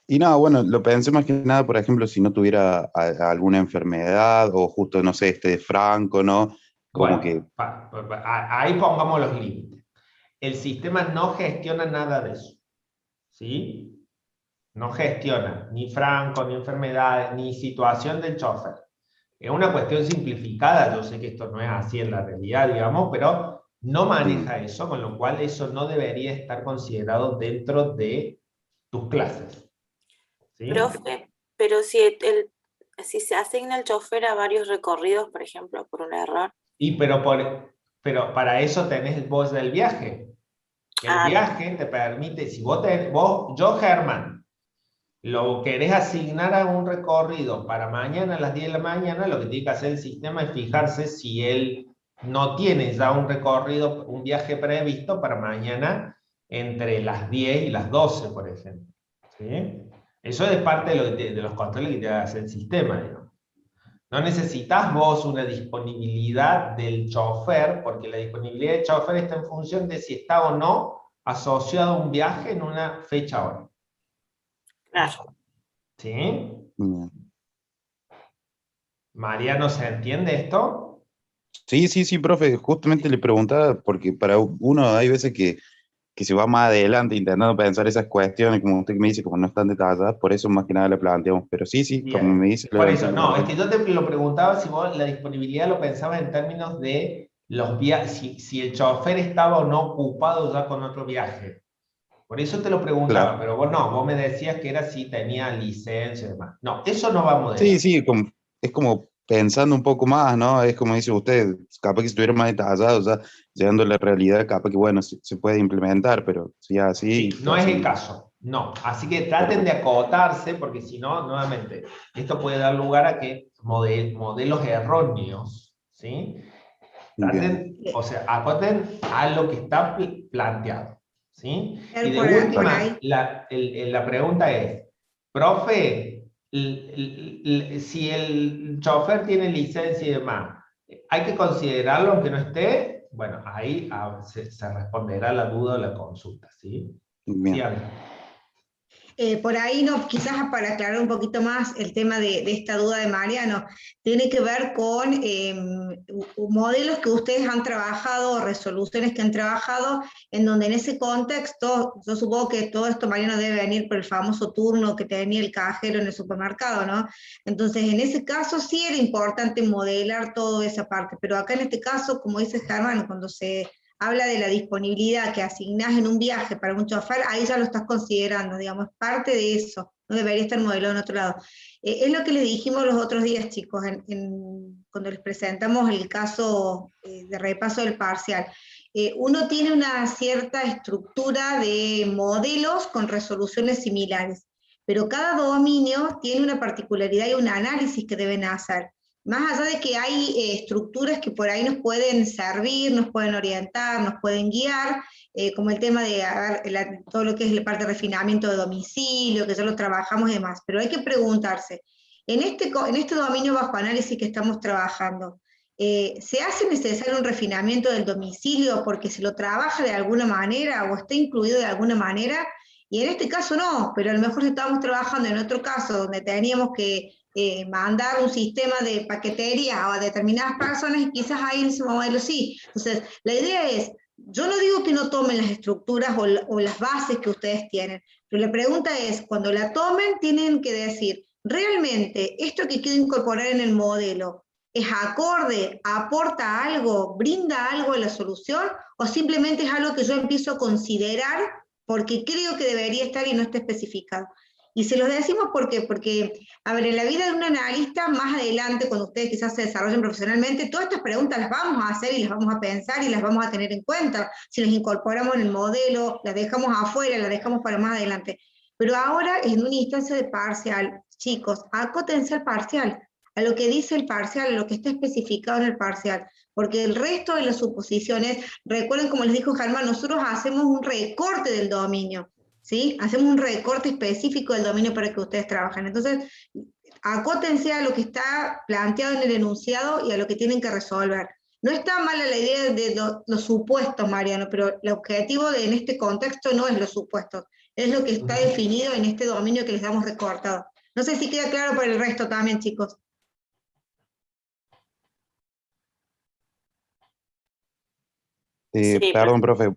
Y nada, bueno, lo pensé más que nada, por ejemplo, si no tuviera alguna enfermedad o justo, no sé, de Franco, ¿no? Como que, Bueno, ahí pongamos los límites. El sistema no gestiona nada de eso, ¿sí? No gestiona ni franco, ni enfermedades, ni situación del chofer. Es una cuestión simplificada, yo sé que esto no es así en la realidad, digamos, pero no maneja eso, con lo cual eso no debería estar considerado dentro de tus clases. ¿Sí? Profe, pero si se asigna el chofer a varios recorridos, por ejemplo, por un error. Pero para eso tenés el vos del viaje. El viaje te permite, si yo, Germán, lo querés asignar a un recorrido para mañana a las 10 de la mañana, lo que tiene que hacer el sistema es fijarse si él no tiene ya un recorrido, un viaje previsto para mañana entre las 10 y las 12, por ejemplo. ¿Sí? Eso es parte de los controles que te hace el sistema, digamos. No necesitas vos una disponibilidad del chofer, porque la disponibilidad del chofer está en función de si está o no asociado a un viaje en una fecha hora. Claro. ¿Sí? mm, Mariano, ¿se entiende esto? sí, profe, justamente le preguntaba, porque para uno hay veces que se va más adelante intentando pensar esas cuestiones, como usted me dice, como no están detalladas, por eso más que nada le planteamos, pero sí, como me Bien. dice, Por eso, no, es que yo te lo preguntaba si vos la disponibilidad lo pensabas en términos de los viajes, si el chofer estaba o no ocupado ya con otro viaje. Por eso te lo preguntaba, claro. pero vos no, vos me decías que era si tenía licencia y demás. No, eso no va a modelar. Sí, es como pensando un poco más, ¿no? Es como dice usted, capaz que estuviera más detallado, o sea, llegando a la realidad, capaz que, bueno, se puede implementar, pero si así... Sí, no es el caso, no. Así que traten de acotarse, porque si no, nuevamente, esto puede dar lugar a que modelos erróneos, ¿sí? Traten, o sea, acoten a lo que está planteado, ¿sí? Y de última, la pregunta es, profe, si el chofer tiene licencia y demás, ¿hay que considerarlo aunque no esté? Bueno, ahí se responderá la duda o la consulta, ¿sí? Bien. Sí, Ana. Por ahí, no, quizás para aclarar un poquito más el tema de esta duda de Mariano, tiene que ver con modelos que ustedes han trabajado, resoluciones que han trabajado, en donde en ese contexto, yo supongo que todo esto, Mariano, debe venir por el famoso turno que tenía el cajero en el supermercado, ¿no? Entonces, en ese caso sí era importante modelar toda esa parte, pero acá en este caso, como dice Germán, cuando se habla de la disponibilidad que asignás en un viaje para un chofer, ahí ya lo estás considerando, digamos, parte de eso, no debería estar modelado en otro lado. Es lo que les dijimos los otros días, chicos, cuando les presentamos el caso de repaso del parcial. Uno tiene una cierta estructura de modelos con resoluciones similares, pero cada dominio tiene una particularidad y un análisis que deben hacer. Más allá de que hay estructuras que por ahí nos pueden servir, nos pueden orientar, nos pueden guiar, como el tema de todo lo que es la parte de refinamiento de domicilio, que ya lo trabajamos y demás, pero hay que preguntarse, en este dominio bajo análisis que estamos trabajando, ¿se hace necesario un refinamiento del domicilio porque se lo trabaja de alguna manera o está incluido de alguna manera? Y en este caso no, pero a lo mejor estamos trabajando en otro caso donde teníamos que mandar un sistema de paquetería a determinadas personas y quizás ahí en ese modelo sí. Entonces, la idea es, yo no digo que no tomen las estructuras o las bases que ustedes tienen, pero la pregunta es, cuando la tomen, tienen que decir, ¿realmente esto que quiero incorporar en el modelo es acorde, aporta algo, brinda algo a la solución, o simplemente es algo que yo empiezo a considerar porque creo que debería estar y no está especificado. Y se los decimos porque, a ver, en la vida de un analista, más adelante, cuando ustedes quizás se desarrollen profesionalmente, todas estas preguntas las vamos a hacer y las vamos a pensar y las vamos a tener en cuenta. Si las incorporamos en el modelo, las dejamos afuera, las dejamos para más adelante. Pero ahora, en una instancia de parcial, chicos, acótense al parcial, a lo que dice el parcial, a lo que está especificado en el parcial. Porque el resto de las suposiciones, recuerden, como les dijo Germán, nosotros hacemos un recorte del dominio. ¿Sí? Hacemos un recorte específico del dominio para que ustedes trabajen. Entonces, acótense a lo que está planteado en el enunciado y a lo que tienen que resolver. No está mala la idea de los supuestos, Mariano, pero el objetivo en este contexto no es los supuestos, es lo que está definido en este dominio que les damos recortado. No sé si queda claro para el resto también, chicos. Sí, Perdón, profe.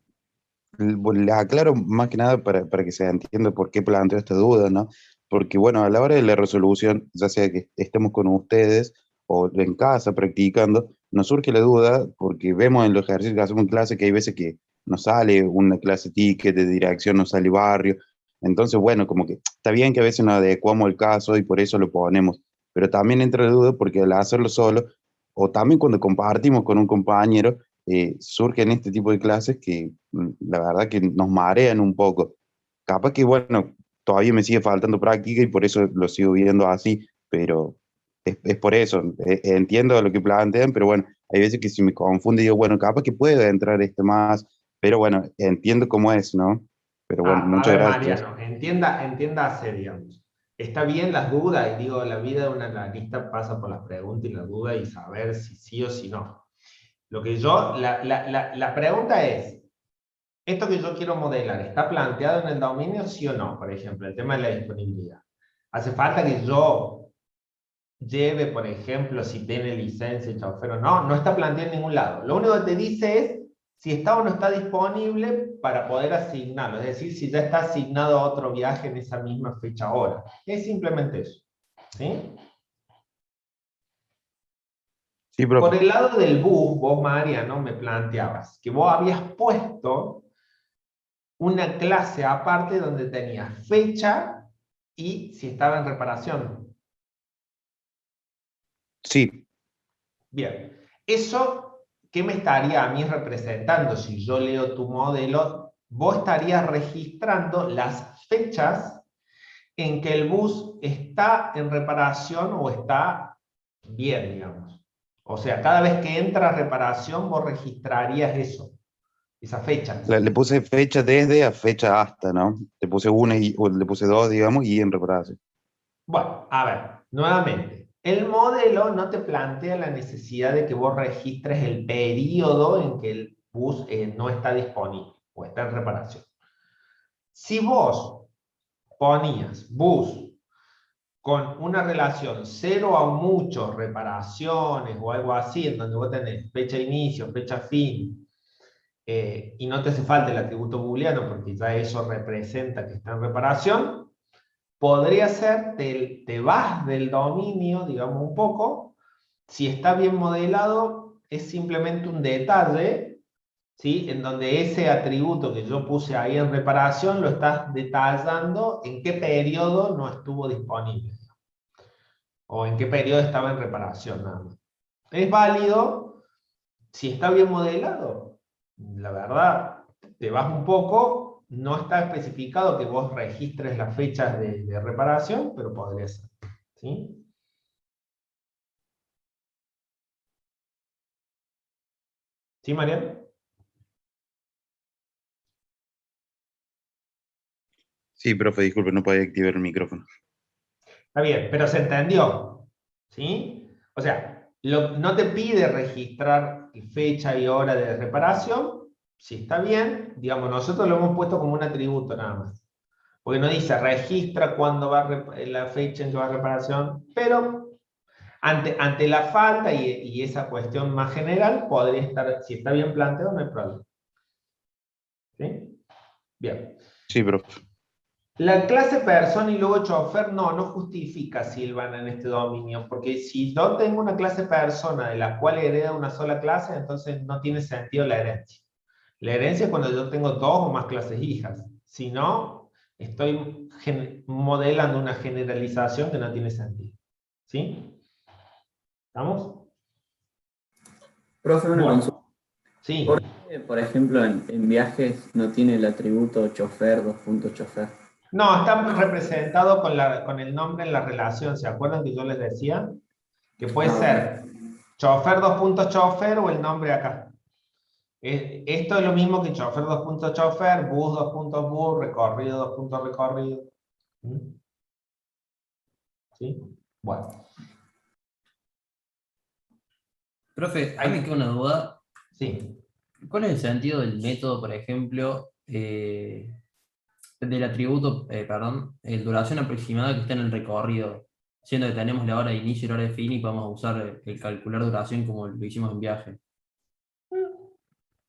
Le aclaro más que nada para que se entienda por qué planteo esta duda, ¿no? Porque, bueno, a la hora de la resolución, ya sea que estemos con ustedes o en casa practicando, nos surge la duda porque vemos en los ejercicios que hacemos en clase que hay veces que nos sale una clase ticket de dirección, nos sale barrio. Entonces, bueno, como que está bien que a veces nos adecuamos al caso y por eso lo ponemos, pero también entra la duda porque al hacerlo solo, o también cuando compartimos con un compañero, surgen este tipo de clases que la verdad que nos marean un poco. Capaz que, bueno, todavía me sigue faltando práctica y por eso lo sigo viendo así, pero es por eso. Entiendo lo que plantean, pero bueno, hay veces que si me confunde digo, bueno, capaz que puede entrar este más, pero bueno, entiendo cómo es, ¿no? Pero bueno, A muchas ver, gracias. Mariano, entiéndase, digamos. Está bien las dudas, y digo, la vida de un analista pasa por las preguntas y las dudas y saber si sí o si no. Lo que la pregunta es, ¿esto que yo quiero modelar está planteado en el dominio, sí o no? Por ejemplo, el tema de la disponibilidad. ¿Hace falta que yo lleve, por ejemplo, si tiene licencia y chofer o no? No está planteado en ningún lado. Lo único que te dice es si está o no está disponible para poder asignarlo. Es decir, si ya está asignado a otro viaje en esa misma fecha hora. Es simplemente eso. ¿Sí? Sí, Por profe. el lado del bus, vos, Mariano, me planteabas que vos habías puesto una clase aparte donde tenías fecha y si estaba en reparación. Sí, Bien, eso, ¿qué me estaría a mí representando? Si yo leo tu modelo, vos estarías registrando las fechas en que el bus está en reparación o está bien, digamos. O sea, cada vez que entra a reparación, vos registrarías eso, esa fecha. le puse fecha desde a fecha hasta, ¿no? Le puse una o le puse dos, digamos, y en reparación. Bueno, a ver, nuevamente, el modelo no te plantea la necesidad de que vos registres el periodo en que el bus no está disponible o está en reparación. Si vos ponías bus con una relación 0 a mucho, reparaciones o algo así, en donde vos tenés fecha de inicio, fecha fin, y no te hace falta el atributo booleano porque ya eso representa que está en reparación, podría ser, te vas del dominio, digamos un poco, si está bien modelado, es simplemente un detalle, ¿sí? En donde ese atributo que yo puse ahí en reparación lo estás detallando en qué periodo no estuvo disponible, o en qué periodo estaba en reparación, nada más. Es válido si está bien modelado. La verdad, te vas un poco, no está especificado que vos registres las fechas de reparación, pero podría ser. ¿Sí? ¿Sí, Mariano? Sí, profe, disculpe, no podía activar el micrófono. Está bien, pero se entendió. ¿Sí? O sea, no te pide registrar fecha y hora de reparación. Si está bien, digamos, nosotros lo hemos puesto como un atributo nada más. Porque no dice registra cuándo va la fecha en que va a reparación, pero ante la falta y esa cuestión más general, podría estar, si está bien planteado, no hay problema. ¿Sí? Bien. Sí, profe. La clase persona y luego chofer no justifica, Silvana, en este dominio, porque si yo tengo una clase persona de la cual hereda una sola clase, entonces no tiene sentido la herencia. La herencia es cuando yo tengo dos o más clases hijas. Si no, estoy modelando una generalización que no tiene sentido. ¿Sí? ¿Estamos? Profe, una Bueno, consulta. sí. ¿Por qué, por ejemplo, en viajes no tiene el atributo chofer, chofer? No, está representado con el nombre en la relación. ¿Se acuerdan que yo les decía? Que puede ser chofer, chofer o el nombre acá. Esto es lo mismo que chofer, chofer, bus, bus, recorrido, recorrido. ¿Sí? Bueno. Profe, a mí me queda una duda. Sí. ¿Cuál es el sentido del método, por ejemplo, del atributo, perdón, duración aproximada que está en el recorrido? Siendo que tenemos la hora de inicio y la hora de fin y podemos usar el calcular duración como lo hicimos en viaje.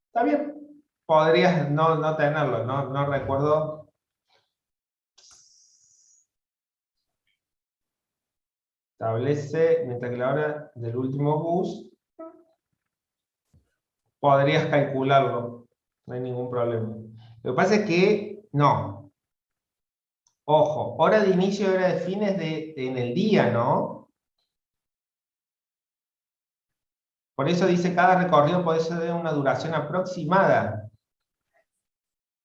Está bien. Podrías no tenerlo, no recuerdo. Establece, mientras que la hora del último bus, podrías calcularlo, no hay ningún problema. Lo que pasa es que, no. Ojo, hora de inicio y hora de fin es en el día, ¿no? Por eso dice cada recorrido puede ser de una duración aproximada.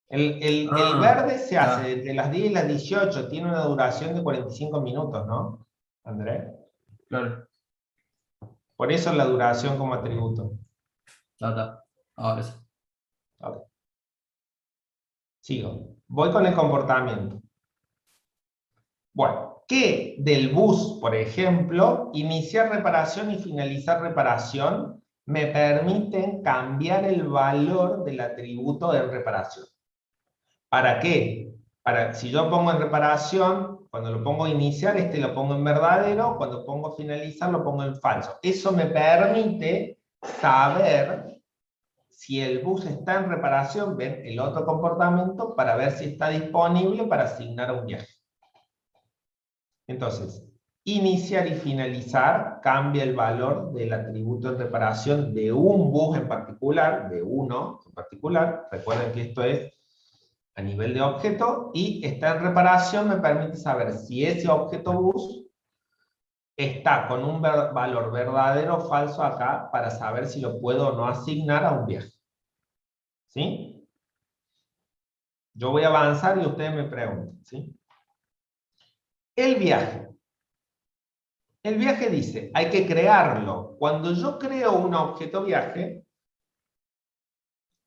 El verde se hace entre las 10 y las 18, tiene una duración de 45 minutos, ¿no, Andrés? Claro. Por eso la duración como atributo. Está. Ahora sí. Okay. Sigo. Voy con el comportamiento. Bueno, que del bus, por ejemplo, iniciar reparación y finalizar reparación me permiten cambiar el valor del atributo de reparación. ¿Para qué? Si yo pongo en reparación, cuando lo pongo iniciar, lo pongo en verdadero, cuando pongo finalizar, lo pongo en falso. Eso me permite saber si el bus está en reparación, ven el otro comportamiento, para ver si está disponible para asignar a un viaje. Entonces, iniciar y finalizar cambia el valor del atributo de reparación de un bus en particular, de uno en particular. Recuerden que esto es a nivel de objeto, y está en reparación me permite saber si ese objeto bus está con un valor verdadero o falso acá, para saber si lo puedo o no asignar a un viaje. ¿Sí? Yo voy a avanzar y ustedes me preguntan. ¿Sí? El viaje. El viaje dice, hay que crearlo. Cuando yo creo un objeto viaje,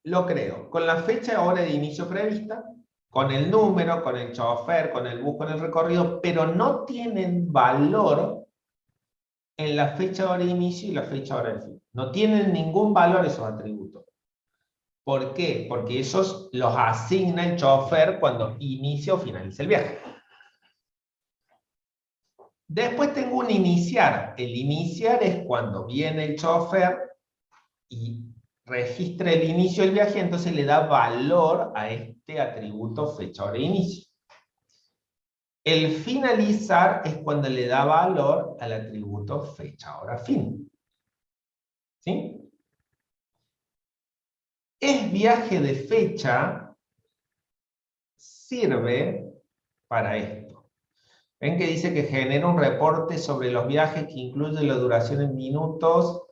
lo creo con la fecha y hora de inicio prevista, con el número, con el chofer, con el bus, con el recorrido, pero no tienen valor en la fecha, hora de inicio y la fecha, hora de fin. No tienen ningún valor esos atributos. ¿Por qué? Porque esos los asigna el chofer cuando inicia o finaliza el viaje. Después tengo un iniciar. El iniciar es cuando viene el chofer y registra el inicio del viaje, entonces le da valor a este atributo fecha, hora de inicio. El finalizar es cuando le da valor al atributo fecha, hora, fin. ¿Sí? Es viaje de fecha, sirve para esto. Ven que dice que genera un reporte sobre los viajes que incluye la duración en minutos,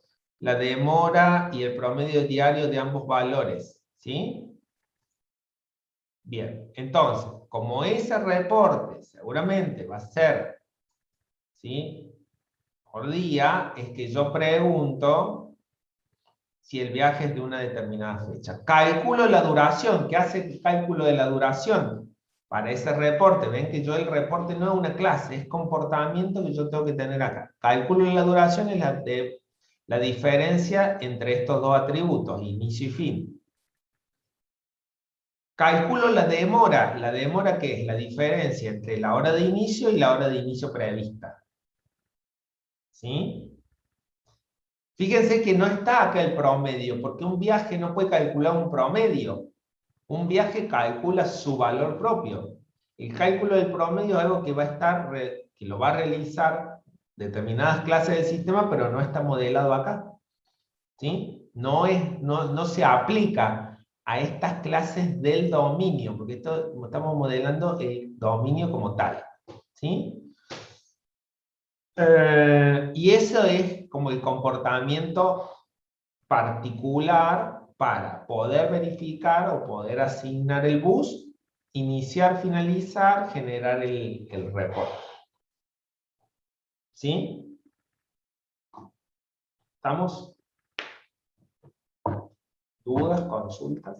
la demora y el promedio diario de ambos valores. ¿Sí? Bien, entonces, como ese reporte seguramente va a ser, ¿sí?, por día, es que yo pregunto si el viaje es de una determinada fecha. Calculo la duración. ¿Qué hace el cálculo de la duración? Para ese reporte, ven que yo el reporte no es una clase, es comportamiento que yo tengo que tener acá. Cálculo de la duración es la diferencia entre estos dos atributos, inicio y fin. Calculo la demora. ¿La demora qué es? La diferencia entre la hora de inicio y la hora de inicio prevista. ¿Sí? Fíjense que no está acá el promedio, porque un viaje no puede calcular un promedio. Un viaje calcula su valor propio. El cálculo del promedio es algo que va a estar, que lo va a realizar determinadas clases del sistema, pero no está modelado acá. ¿Sí? No se aplica a estas clases del dominio, porque esto estamos modelando el dominio como tal, ¿sí? Y eso es como el comportamiento particular para poder verificar o poder asignar el bus, iniciar, finalizar, generar el reporte. ¿Sí? ¿Estamos? ¿Dudas, consultas?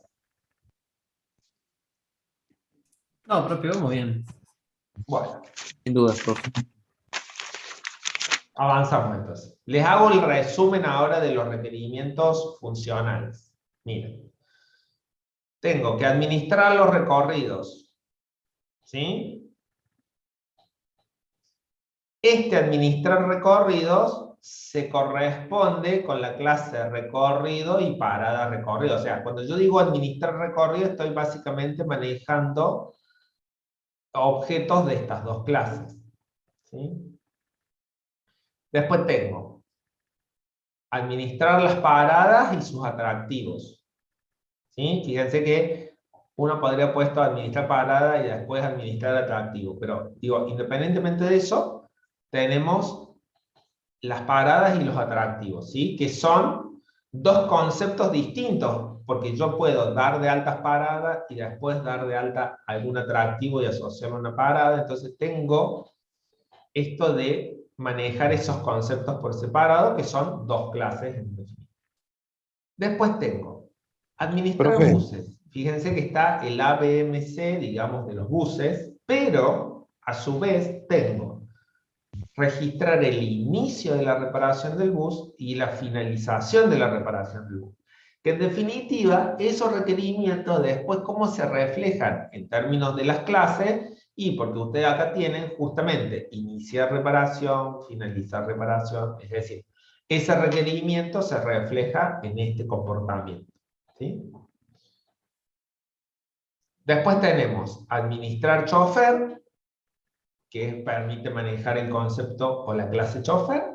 No, profe, vamos bien. Bueno, Sin dudas, profe. avanzamos entonces. Les hago el resumen ahora de los requerimientos funcionales. Miren. Tengo que administrar los recorridos. ¿Sí? Este administrar recorridos se corresponde con la clase recorrido y parada recorrido. O sea, cuando yo digo administrar recorrido, estoy básicamente manejando objetos de estas dos clases. ¿Sí? Después tengo administrar las paradas y sus atractivos. ¿Sí? Fíjense que uno podría haber puesto administrar parada y después administrar atractivo. Pero digo, independientemente de eso, tenemos las paradas y los atractivos, ¿sí? Que son dos conceptos distintos, porque yo puedo dar de altas paradas y después dar de alta algún atractivo y asociarlo a una parada. Entonces tengo esto de manejar esos conceptos por separado, que son dos clases en definitiva. Después tengo administrar Profe. buses. Fíjense que está el ABMC, digamos, de los buses, pero a su vez tengo registrar el inicio de la reparación del bus y la finalización de la reparación del bus. Que en definitiva, esos requerimientos después cómo se reflejan en términos de las clases, y porque ustedes acá tienen justamente iniciar reparación, finalizar reparación, es decir, ese requerimiento se refleja en este comportamiento. ¿Sí? Después tenemos administrar chofer, que permite manejar el concepto o la clase chofer.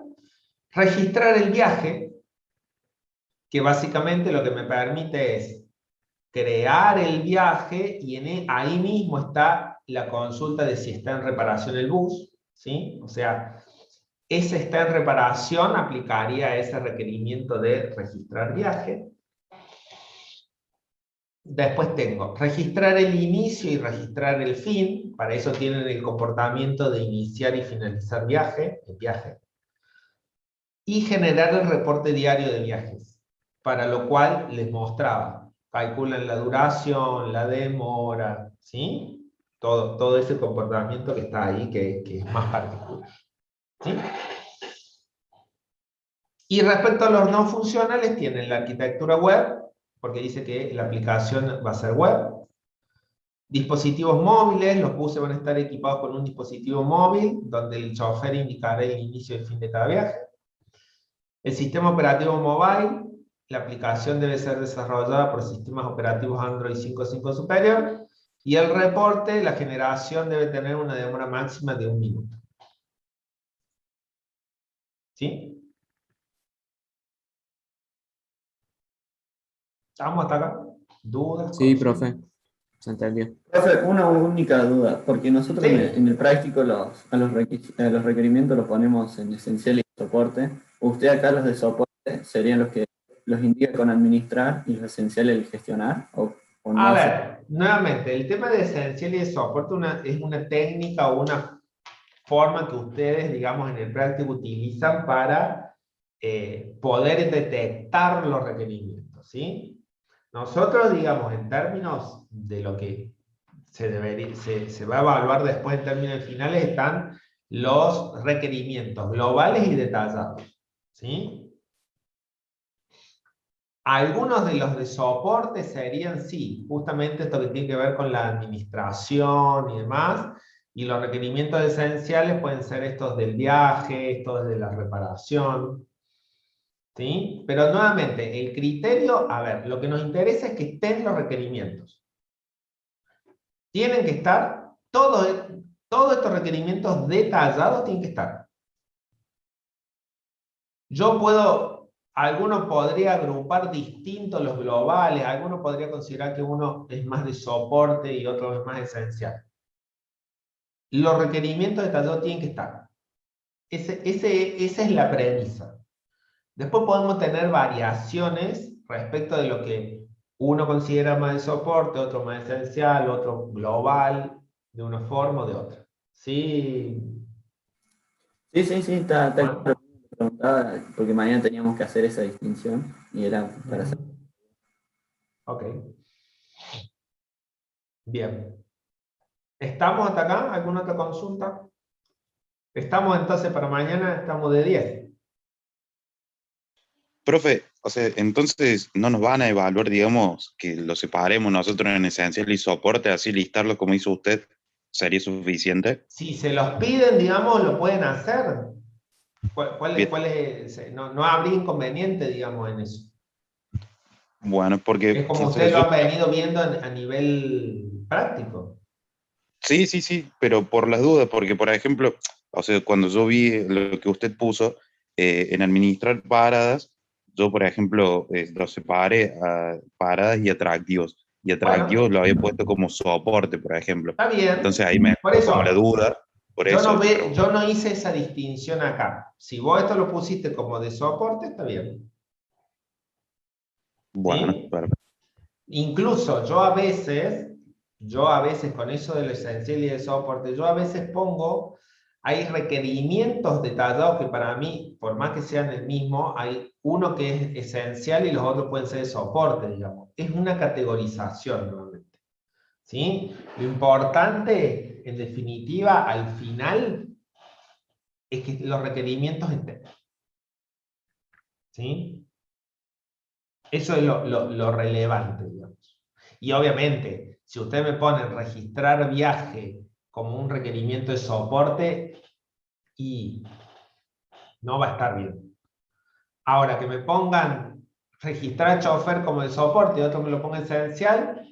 Registrar el viaje, que básicamente lo que me permite es crear el viaje y ahí mismo está la consulta de si está en reparación el bus, ¿sí? O sea, ese está en reparación aplicaría ese requerimiento de registrar viaje. Después tengo registrar el inicio y registrar el fin. Para eso tienen el comportamiento de iniciar y finalizar el viaje. Y generar el reporte diario de viajes. Para lo cual les mostraba. Calculan la duración, la demora, ¿sí? Todo ese comportamiento que está ahí, que es más particular. ¿Sí? Y respecto a los no funcionales, tienen la arquitectura web, porque dice que la aplicación va a ser web. Dispositivos móviles, los buses van a estar equipados con un dispositivo móvil, donde el chofer indicará el inicio y el fin de cada viaje. El sistema operativo mobile, la aplicación debe ser desarrollada por sistemas operativos Android 5.5 superior. Y el reporte, la generación debe tener una demora máxima de 1 minuto. ¿Sí? ¿Estamos hasta acá? ¿Dudas? Sí, consultas? profe. Se entendió. Profe, una única duda, porque nosotros Sí. en el práctico a los requerimientos los ponemos en esencial y soporte. Usted acá los de soporte serían los que los indica con administrar y los esenciales el gestionar, o no. A ver, nuevamente, el tema de esencial y de soporte es una técnica o una forma que ustedes, digamos, en el práctico utilizan para poder detectar los requerimientos, ¿sí? Nosotros, digamos, en términos de lo que se va a evaluar después en términos finales, están los requerimientos globales y detallados, ¿sí? Algunos de los de soporte serían, sí, justamente esto que tiene que ver con la administración y demás, y los requerimientos esenciales pueden ser estos del viaje, estos de la reparación, ¿sí? Pero nuevamente, el criterio, a ver, lo que nos interesa es que estén los requerimientos. Tienen que estar, todos estos requerimientos detallados tienen que estar. Yo puedo Alguno podría agrupar distintos los globales, alguno podría considerar que uno es más de soporte y otro es más esencial. Los requerimientos detallados tienen que estar. Esa es la premisa. Después podemos tener variaciones respecto de lo que uno considera más de soporte, otro más esencial, otro global, de una forma o de otra. ¿Sí? Sí, está Bueno. claro. Preguntaba, porque mañana teníamos que hacer esa distinción y era para hacer. Ok. Bien. ¿Estamos hasta acá? ¿Alguna otra consulta? Estamos entonces para mañana, estamos de 10. Profe, o sea, entonces no nos van a evaluar, digamos, que lo separemos nosotros en esencial y soporte, así listarlo como hizo usted, ¿sería suficiente? Si se los piden, digamos, lo pueden hacer. Bien. ¿Cuál es? No habría inconveniente, digamos, en eso. Bueno, Es porque como o sea, ustedes lo han venido viendo a nivel práctico. sí, pero por las dudas, porque por ejemplo, o sea, cuando yo vi lo que usted puso en administrar paradas, yo por ejemplo lo separé a paradas y atractivos Bueno, lo había puesto como soporte, por ejemplo. está bien. Entonces ahí me Por entró como la eso, duda, por eso le pregunto. yo no hice esa distinción acá. Si vos esto lo pusiste como de soporte, está bien. Bueno, ¿Sí? perfecto. Incluso yo a veces con eso de lo esencial y de soporte, yo a veces pongo, hay requerimientos detallados que para mí, por más que sean el mismo, hay uno que es esencial y los otros pueden ser de soporte, digamos. Es una categorización normalmente. ¿Sí? Lo importante, en definitiva, al final, es que los requerimientos estén. ¿Sí? Eso es lo relevante, digamos. Y obviamente, si usted me pone registrar viaje como un requerimiento de soporte, y no va a estar bien. Ahora, que me pongan registrar chofer como de soporte y otro me lo ponga esencial,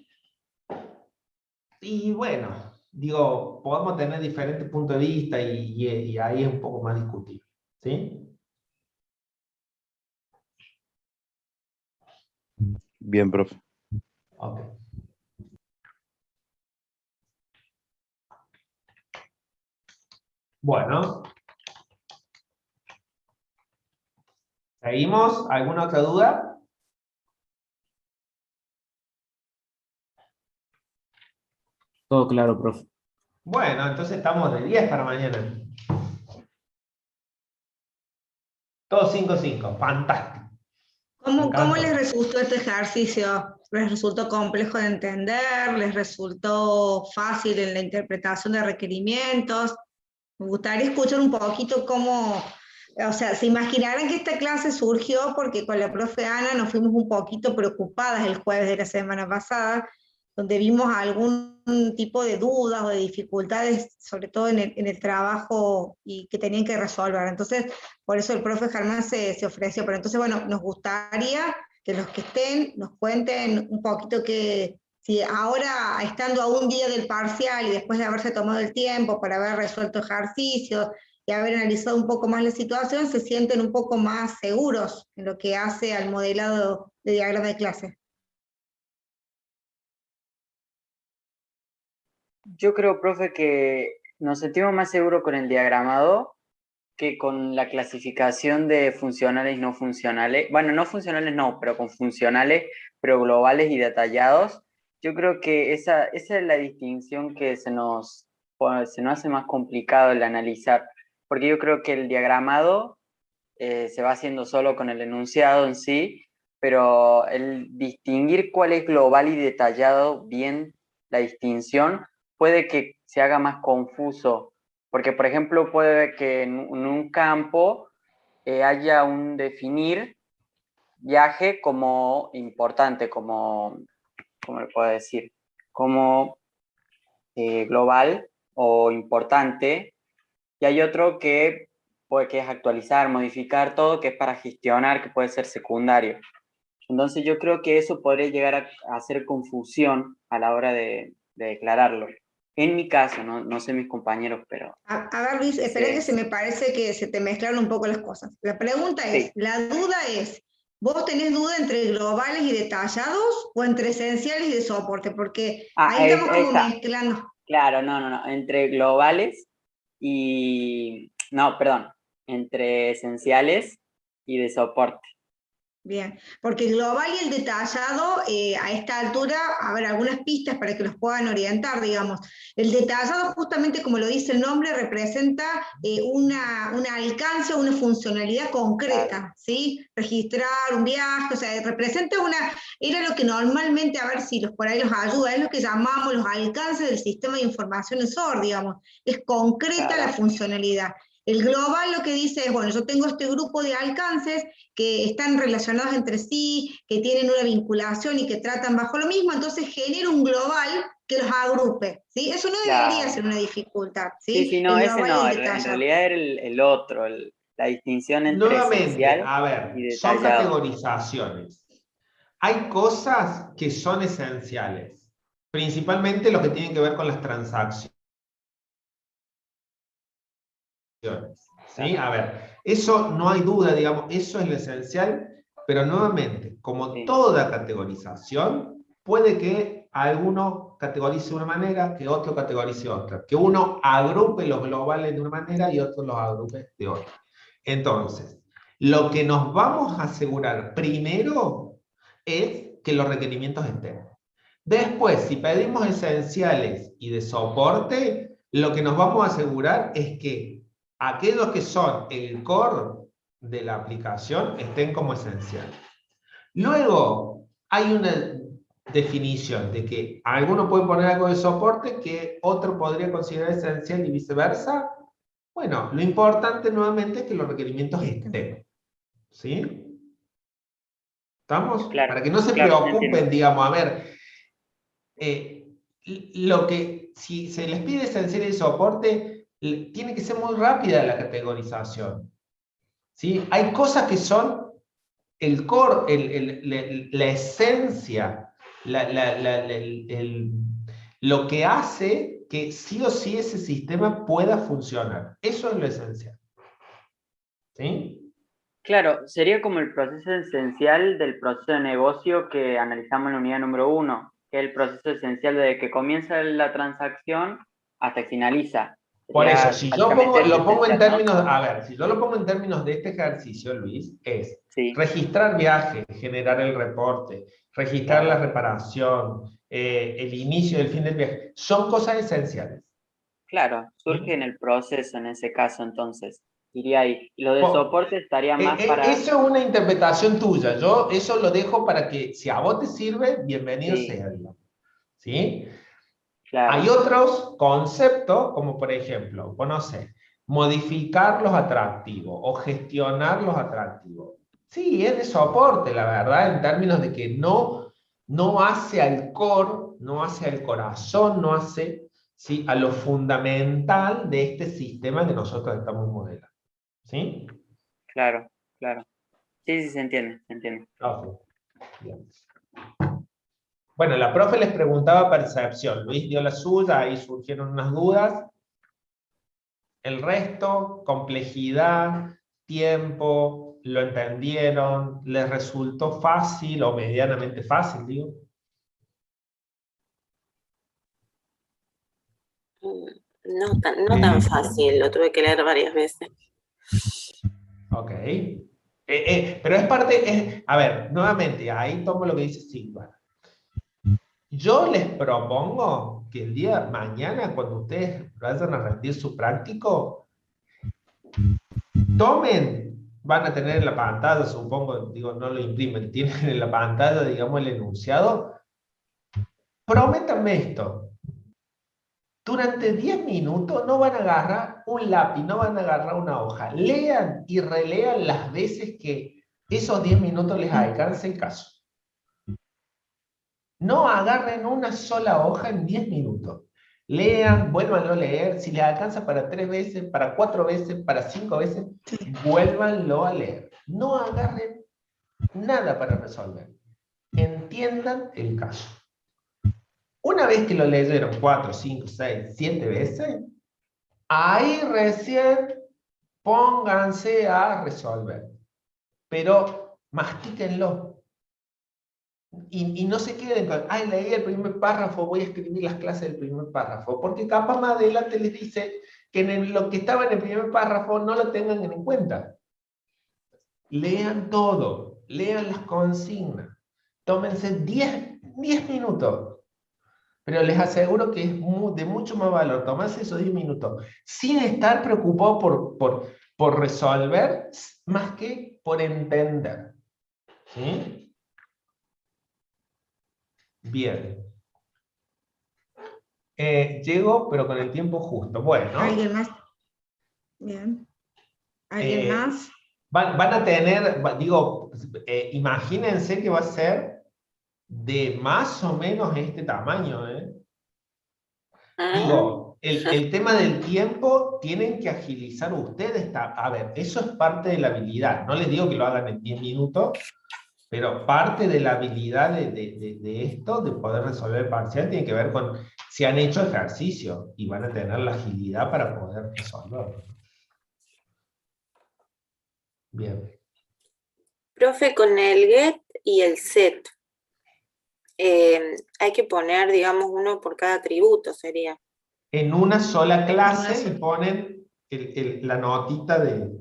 y bueno, digo, podemos tener diferentes puntos de vista y ahí es un poco más discutible. ¿Sí? Bien, profe. Ok. Bueno. ¿Seguimos? ¿Alguna otra duda? Todo claro, profe. Bueno, entonces estamos de 10 para mañana. Todo 5-5, fantástico. ¿Cómo les resultó este ejercicio? ¿Les resultó complejo de entender? ¿Les resultó fácil en la interpretación de requerimientos? Me gustaría escuchar un poquito cómo, o sea, se imaginarán que esta clase surgió porque con la profe Ana nos fuimos un poquito preocupadas el jueves de la semana pasada, donde vimos algún tipo de dudas o de dificultades, sobre todo en el trabajo y que tenían que resolver. Entonces, por eso el profe Germán se ofreció. Pero entonces, bueno, nos gustaría que los que estén nos cuenten un poquito que si ahora, estando a un día del parcial y después de haberse tomado el tiempo para haber resuelto ejercicios y haber analizado un poco más la situación, se sienten un poco más seguros en lo que hace al modelado de diagrama de clase. Yo creo, profe, que nos sentimos más seguros con el diagramado que con la clasificación de funcionales y no funcionales. Bueno, no funcionales no, pero con funcionales, pero globales y detallados. Yo creo que esa es la distinción que se nos hace más complicado el analizar, porque yo creo que el diagramado se va haciendo solo con el enunciado en sí, pero el distinguir cuál es global y detallado, bien la distinción, puede que se haga más confuso, porque por ejemplo puede que en un campo haya un definir viaje como importante, como, ¿cómo le puedo decir? Como global o importante, y hay otro que es actualizar, modificar todo, que es para gestionar, que puede ser secundario. Entonces yo creo que eso podría llegar a hacer confusión a la hora de declararlo. En mi caso, no sé mis compañeros, pero... A ver, Luis, espera que se me parece que se te mezclaron un poco las cosas. La pregunta es, Sí. la duda es, ¿Vos tenés duda entre globales y detallados o entre esenciales y de soporte? Porque Ah, ahí estamos como esa. mezclando. Claro, no, entre globales y, no, perdón, entre esenciales y de soporte. Bien, porque el global y el detallado, a esta altura, a ver, algunas pistas para que los puedan orientar, digamos. El detallado, justamente como lo dice el nombre, representa un alcance, una funcionalidad concreta, Claro. ¿sí? Registrar un viaje, o sea, representa era lo que normalmente, a ver si por ahí los ayuda, es lo que llamamos los alcances del sistema de información SOR, digamos. Es concreta Claro. la funcionalidad. El global lo que dice es, bueno, yo tengo este grupo de alcances que están relacionados entre sí, que tienen una vinculación y que tratan bajo lo mismo, entonces genera un global que los agrupe, ¿sí? Eso no debería Claro. ser una dificultad, ¿sí? Sí, no, El ese global no, y el en detallado. realidad era el otro, la distinción entre Nuevamente, esencial a y ver, son detallado. categorizaciones. Hay cosas que son esenciales, principalmente lo que tienen que ver con las transacciones. ¿Sí? A ver, eso no hay duda, digamos, eso es lo esencial, pero nuevamente, como Sí. toda categorización, puede que alguno categorice de una manera, que otro categorice otra, que uno agrupe los globales de una manera y otro los agrupe de otra. Entonces, lo que nos vamos a asegurar primero es que los requerimientos estén. Después, si pedimos esenciales y de soporte, lo que nos vamos a asegurar es que aquellos que son el core de la aplicación estén como esenciales. Luego, hay una definición de que alguno puede poner algo de soporte que otro podría considerar esencial y viceversa. Bueno, lo importante nuevamente es que los requerimientos estén. ¿Sí? ¿Estamos? Claro, Para que no se claro, preocupen, digamos, a ver, si se les pide esencial y soporte, tiene que ser muy rápida la categorización. ¿Sí? Hay cosas que son el core, la esencia, lo que hace que sí o sí ese sistema pueda funcionar. Eso es lo esencial. ¿Sí? Claro, sería como el proceso esencial del proceso de negocio que analizamos en la unidad número 1, que es el proceso esencial desde que comienza la transacción hasta que finaliza. Por Sería eso, si yo básicamente lo pongo en esencial, ¿no? términos, a ver, si yo lo pongo en términos de este ejercicio, Luis, es Sí, registrar viaje, generar el reporte, registrar claro. la reparación, el inicio y el fin del viaje, son cosas esenciales. Claro, surge en el proceso en ese caso entonces. Iría ahí. Lo de Po- soporte estaría más para... Eso es una interpretación tuya, yo eso lo dejo para que si a vos te sirve, bienvenido Sí, sea, digamos. ¿Sí? claro, Hay otros conceptos, como por ejemplo, conocer, modificar los atractivos o gestionar los atractivos. Sí, es de soporte, la verdad, en términos de que no hace al core, no hace al corazón, no hace, ¿sí?, a lo fundamental de este sistema que nosotros estamos modelando. ¿Sí? claro, claro. Sí, sí, se entiende, se entiende. Ok, bien. Bueno, la profe les preguntaba percepción. Luis dio la suya, ahí surgieron unas dudas. El resto, complejidad, tiempo, lo entendieron, les resultó fácil o medianamente fácil, digo. No tan fácil, lo tuve que leer varias veces. Ok. Pero es parte, a ver, nuevamente, ahí tomo lo que dice Silva. Yo les propongo que el día de mañana, cuando ustedes vayan a rendir su práctico, tomen, van a tener en la pantalla, supongo, digo, no lo imprimen, tienen en la pantalla, digamos, el enunciado. Prométanme esto. Durante 10 minutos no van a agarrar un lápiz, no van a agarrar una hoja. Lean y relean las veces que esos 10 minutos les alcance el caso. No agarren una sola hoja en 10 minutos. Lean, vuélvanlo a leer. Si les alcanza para 3 veces, para 4 veces, para 5 veces, vuélvanlo a leer. No agarren nada para resolver. Entiendan el caso. Una vez que lo leyeron 4, 5, 6, 7 veces, ahí recién pónganse a resolver. Pero mastíquenlo. Y no se queden con, ay, leí el primer párrafo, voy a escribir las clases del primer párrafo, porque capaz más adelante les dice que lo que estaba en el primer párrafo no lo tengan en cuenta. Lean todo, lean las consignas, tómense 10 minutos, pero les aseguro que es de mucho más valor tomarse esos 10 minutos sin estar preocupado por resolver, más que por entender. ¿Sí? Bien. Llego, pero con el tiempo justo. Bueno. ¿Alguien más? Bien. ¿Alguien más? Van a tener, digo, imagínense que va a ser de más o menos este tamaño. Digo, el tema del tiempo tienen que agilizar ustedes. A ver, eso es parte de la habilidad. No les digo que lo hagan en 10 minutos, pero parte de la habilidad de esto, de poder resolver el parcial, tiene que ver con si han hecho ejercicio y van a tener la agilidad para poder resolverlo. Bien. Profe, con el get y el set, hay que poner, digamos, uno por cada atributo, sería. En una sola clase y ponen la notita de...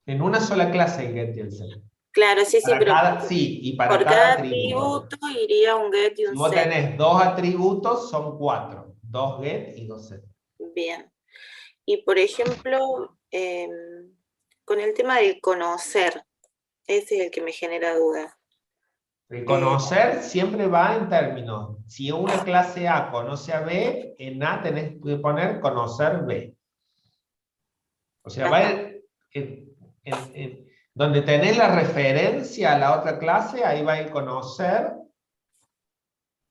En una sola clase el get y el set. Claro, sí, sí, pero y para por cada atributo iría un get y un set. Si vos tenés 2 atributos, son 4. 2 get y 2 set. Bien. Y por ejemplo, con el tema del conocer, ese es el que me genera duda. El conocer siempre va en términos. Si una clase A conoce a B, en A tenés que poner conocer B. O sea, va donde tenés la referencia a la otra clase, ahí va a conocer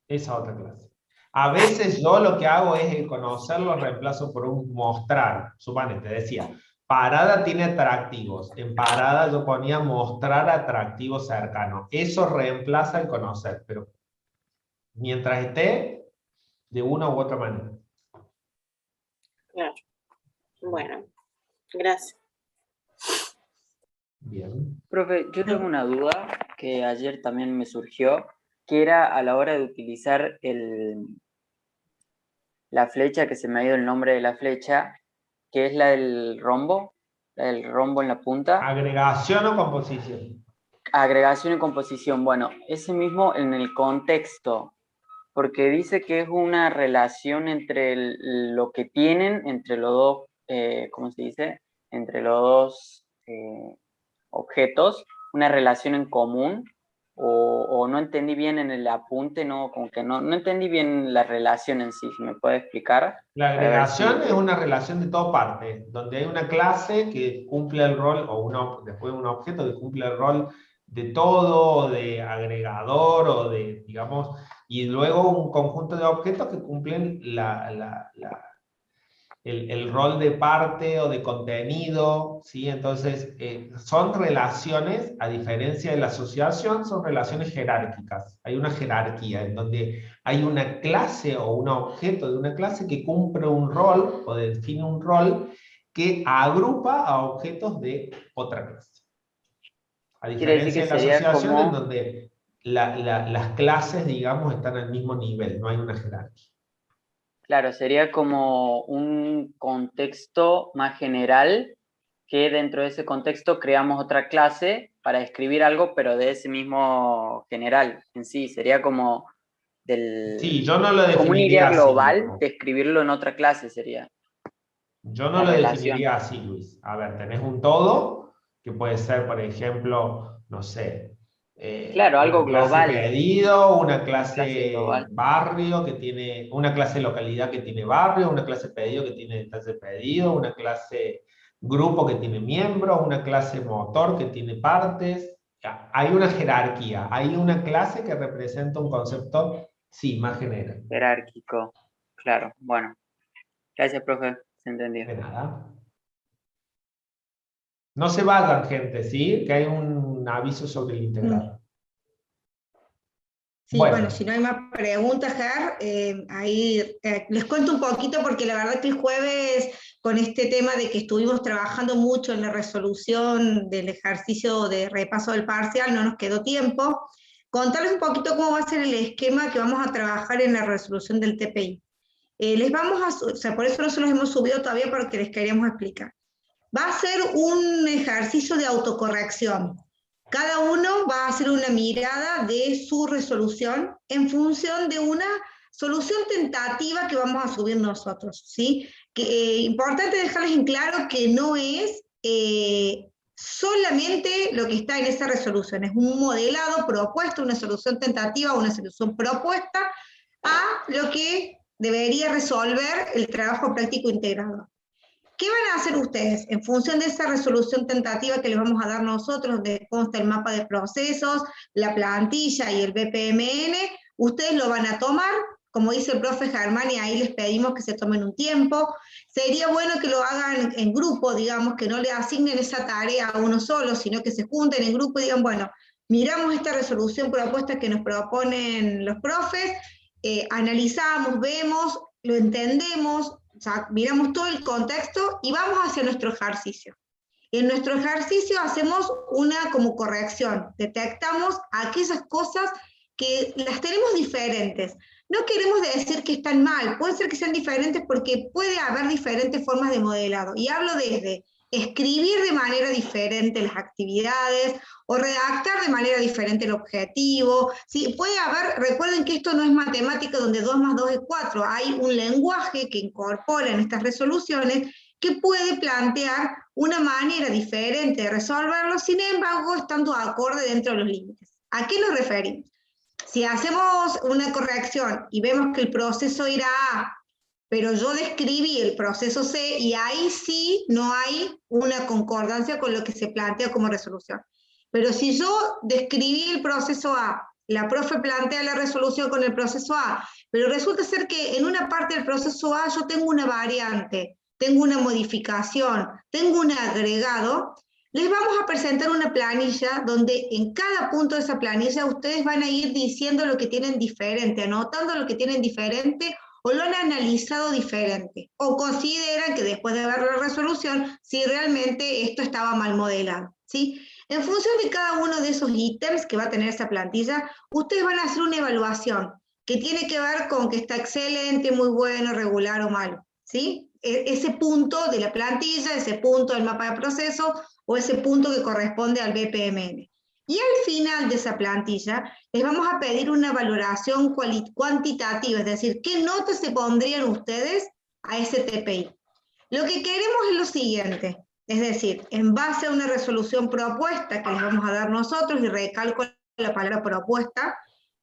esa otra clase. A veces yo lo que hago es el conocer lo reemplazo por un mostrar. Suponete, decía, parada tiene atractivos. En parada yo ponía mostrar atractivos cercanos. Eso reemplaza el conocer, pero mientras esté de una u otra manera. Claro. Bueno, gracias. Bien. Profe, yo tengo una duda que ayer también me surgió, que era a la hora de utilizar la flecha, que se me ha ido el nombre de la flecha, que es la del rombo en la punta. ¿Agregación o composición? Agregación y composición. Bueno, ese mismo en el contexto, porque dice que es una relación entre lo que tienen, entre los dos, ¿cómo se dice? Entre los dos objetos, una relación en común, o no entendí bien en el apunte, como que no entendí bien la relación en sí. ¿Me puede explicar? La agregación es una relación de todas partes, donde hay una clase que cumple el rol, o después un objeto que cumple el rol de todo, de agregador, o de, digamos, y luego un conjunto de objetos que cumplen el rol de parte o de contenido, ¿sí? Entonces, son relaciones, a diferencia de la asociación, son relaciones jerárquicas. Hay una jerarquía en donde hay una clase o un objeto de una clase que cumple un rol o define un rol que agrupa a objetos de otra clase. A diferencia de la asociación en donde las clases, digamos, están al mismo nivel, no hay una jerarquía. Claro, sería como un contexto más general, que dentro de ese contexto creamos otra clase para escribir algo, pero de ese mismo general en sí. Sería como Sí, yo no lo definiría como una idea global así, de escribirlo en otra clase sería. Yo no lo definiría así, Luis. A ver, tenés un todo, que puede ser, por ejemplo, no sé, claro, algo una clase global. pedido, una clase global. barrio que tiene, una clase localidad que tiene barrio, una clase pedido que tiene clase pedido, una clase grupo que tiene miembros, una clase motor que tiene partes. Hay una jerarquía, hay una clase que representa un concepto, sí, más general. Jerárquico, claro, bueno. Gracias, profe, se entendió. De nada. No se vayan, gente, ¿sí? Que hay un aviso sobre el integral. Sí, bueno, si no hay más preguntas, Ger, ahí les cuento un poquito porque la verdad que el jueves con este tema de que estuvimos trabajando mucho en la resolución del ejercicio de repaso del parcial, no nos quedó tiempo. Contarles un poquito cómo va a ser el esquema que vamos a trabajar en la resolución del TPI. O sea, por eso no se los hemos subido todavía porque les queríamos explicar. Va a ser un ejercicio de autocorrección. Cada uno va a hacer una mirada de su resolución en función de una solución tentativa que vamos a subir nosotros, ¿sí? Importante dejarles en claro que no es solamente lo que está en esa resolución, es un modelado propuesto, una solución tentativa, una solución propuesta a lo que debería resolver el trabajo práctico integrado. ¿Qué van a hacer ustedes? En función de esa resolución tentativa que les vamos a dar nosotros, donde consta el mapa de procesos, la plantilla y el BPMN, ustedes lo van a tomar, como dice el profe Germán, y ahí les pedimos que se tomen un tiempo. Sería bueno que lo hagan en grupo, digamos, que no le asignen esa tarea a uno solo, sino que se junten en grupo y digan, bueno, miramos esta resolución propuesta que nos proponen los profes, analizamos, vemos, lo entendemos, o sea, miramos todo el contexto y vamos hacia nuestro ejercicio. En nuestro ejercicio hacemos una como corrección, detectamos aquellas cosas que las tenemos diferentes. No queremos decir que están mal, puede ser que sean diferentes porque puede haber diferentes formas de modelado. Y hablo desde escribir de manera diferente las actividades o redactar de manera diferente el objetivo. Sí, puede haber, recuerden que esto no es matemática donde 2 más 2 es 4, hay un lenguaje que incorpora en estas resoluciones que puede plantear una manera diferente de resolverlo, sin embargo, estando acorde dentro de los límites. ¿A qué nos referimos? Si hacemos una corrección y vemos que el proceso era A, pero yo describí el proceso C, y ahí sí no hay una concordancia con lo que se plantea como resolución. Pero si yo describí el proceso A, la profe plantea la resolución con el proceso A, pero resulta ser que en una parte del proceso A yo tengo una variante, tengo una modificación, tengo un agregado, les vamos a presentar una planilla donde en cada punto de esa planilla ustedes van a ir diciendo lo que tienen diferente, anotando lo que tienen diferente, o lo han analizado diferente, o consideran que después de ver la resolución, si realmente esto estaba mal modelado, ¿sí? En función de cada uno de esos ítems que va a tener esa plantilla, ustedes van a hacer una evaluación que tiene que ver con que está excelente, muy bueno, regular o malo, ¿sí? Ese punto de la plantilla, ese punto del mapa de proceso, o ese punto que corresponde al BPMN. Y al final de esa plantilla, les vamos a pedir una valoración cuantitativa, es decir, ¿qué notas se pondrían ustedes a ese TPI? Lo que queremos es lo siguiente, es decir, en base a una resolución propuesta que les vamos a dar nosotros, y recalco la palabra propuesta,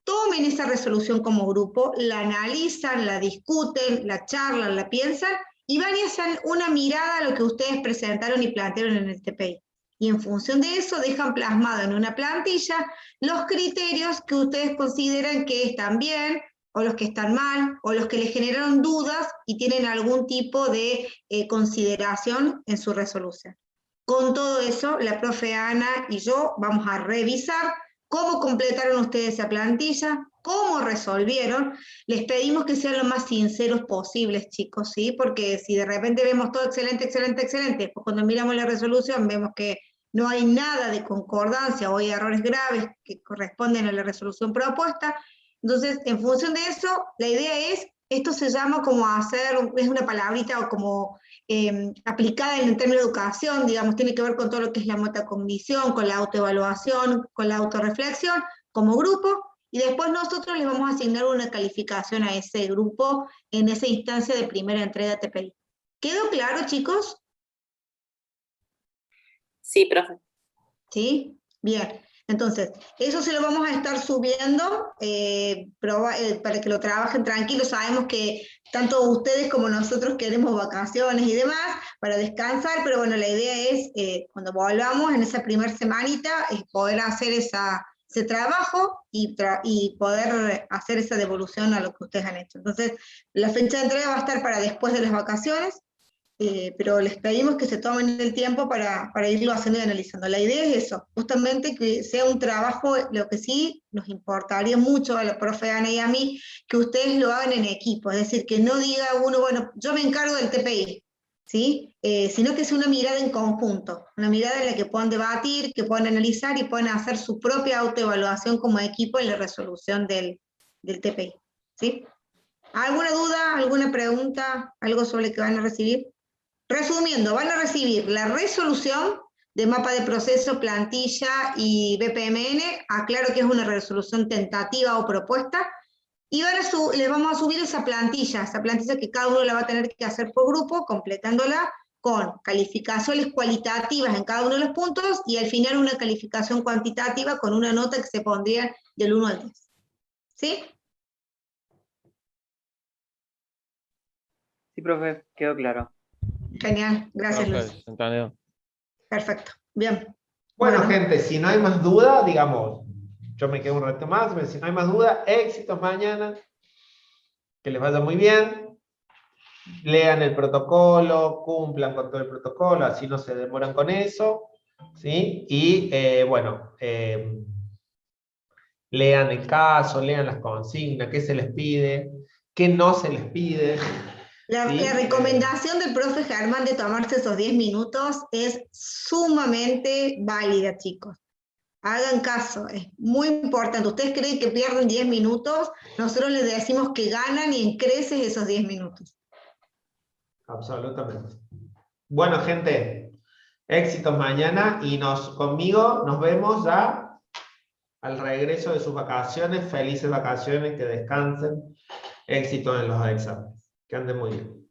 tomen esa resolución como grupo, la analizan, la discuten, la charlan, la piensan, y van y hacen una mirada a lo que ustedes presentaron y plantearon en el TPI. Y en función de eso dejan plasmado en una plantilla los criterios que ustedes consideran que están bien, o los que están mal, o los que les generaron dudas y tienen algún tipo de consideración en su resolución. Con todo eso, la profe Ana y yo vamos a revisar cómo completaron ustedes esa plantilla, cómo resolvieron. Les pedimos que sean lo más sinceros posibles, chicos, ¿sí? Porque si de repente vemos todo excelente, excelente, excelente, pues cuando miramos la resolución vemos que no hay nada de concordancia o hay errores graves que corresponden a la resolución propuesta. Entonces, en función de eso, la idea es, esto se llama como hacer, es una palabrita o como aplicada en el término de educación, digamos, tiene que ver con todo lo que es la metacognición, con la autoevaluación, con la autorreflexión como grupo, y después nosotros les vamos a asignar una calificación a ese grupo en esa instancia de primera entrega de TPI. ¿Quedó claro, chicos? Sí, profe. ¿Sí? Bien. Entonces, eso se lo vamos a estar subiendo para que lo trabajen tranquilos. Sabemos que tanto ustedes como nosotros queremos vacaciones y demás para descansar, pero bueno, la idea es, cuando volvamos en esa primera semanita, es poder hacer ese trabajo y poder hacer esa devolución a lo que ustedes han hecho. Entonces, la fecha de entrega va a estar para después de las vacaciones, pero les pedimos que se tomen el tiempo para irlo haciendo y analizando. La idea es eso, justamente que sea un trabajo, lo que sí nos importaría mucho a la profe Ana y a mí, que ustedes lo hagan en equipo, es decir, que no diga uno, bueno, yo me encargo del TPI, ¿sí? Sino que es una mirada en conjunto, una mirada en la que puedan debatir, que puedan analizar y puedan hacer su propia autoevaluación como equipo en la resolución del TPI, ¿sí? ¿Alguna duda, alguna pregunta, algo sobre que van a recibir? Resumiendo, van a recibir la resolución de mapa de proceso, plantilla y BPMN, aclaro que es una resolución tentativa o propuesta, y les vamos a subir esa plantilla que cada uno la va a tener que hacer por grupo, completándola con calificaciones cualitativas en cada uno de los puntos, y al final una calificación cuantitativa con una nota que se pondría del 1 al 10. ¿Sí? Sí, profe, quedó claro. Genial, gracias Profe, Luis. entendido. Perfecto, bien. Bueno, gente, si no hay más duda, digamos, yo me quedo un rato más, pero si no hay más duda, éxitos mañana, que les vaya muy bien, lean el protocolo, cumplan con todo el protocolo, así no se demoran con eso, ¿sí? Y bueno, lean el caso, lean las consignas, qué se les pide, qué no se les pide. La recomendación del profe Germán de tomarse esos 10 minutos es sumamente válida, chicos. Hagan caso, es muy importante. Ustedes creen que pierden 10 minutos, nosotros les decimos que ganan y en creces esos 10 minutos. Absolutamente. Bueno, gente, éxitos mañana y conmigo nos vemos ya al regreso de sus vacaciones. Felices vacaciones, que descansen. Éxitos en los exámenes. Que anden muy bien.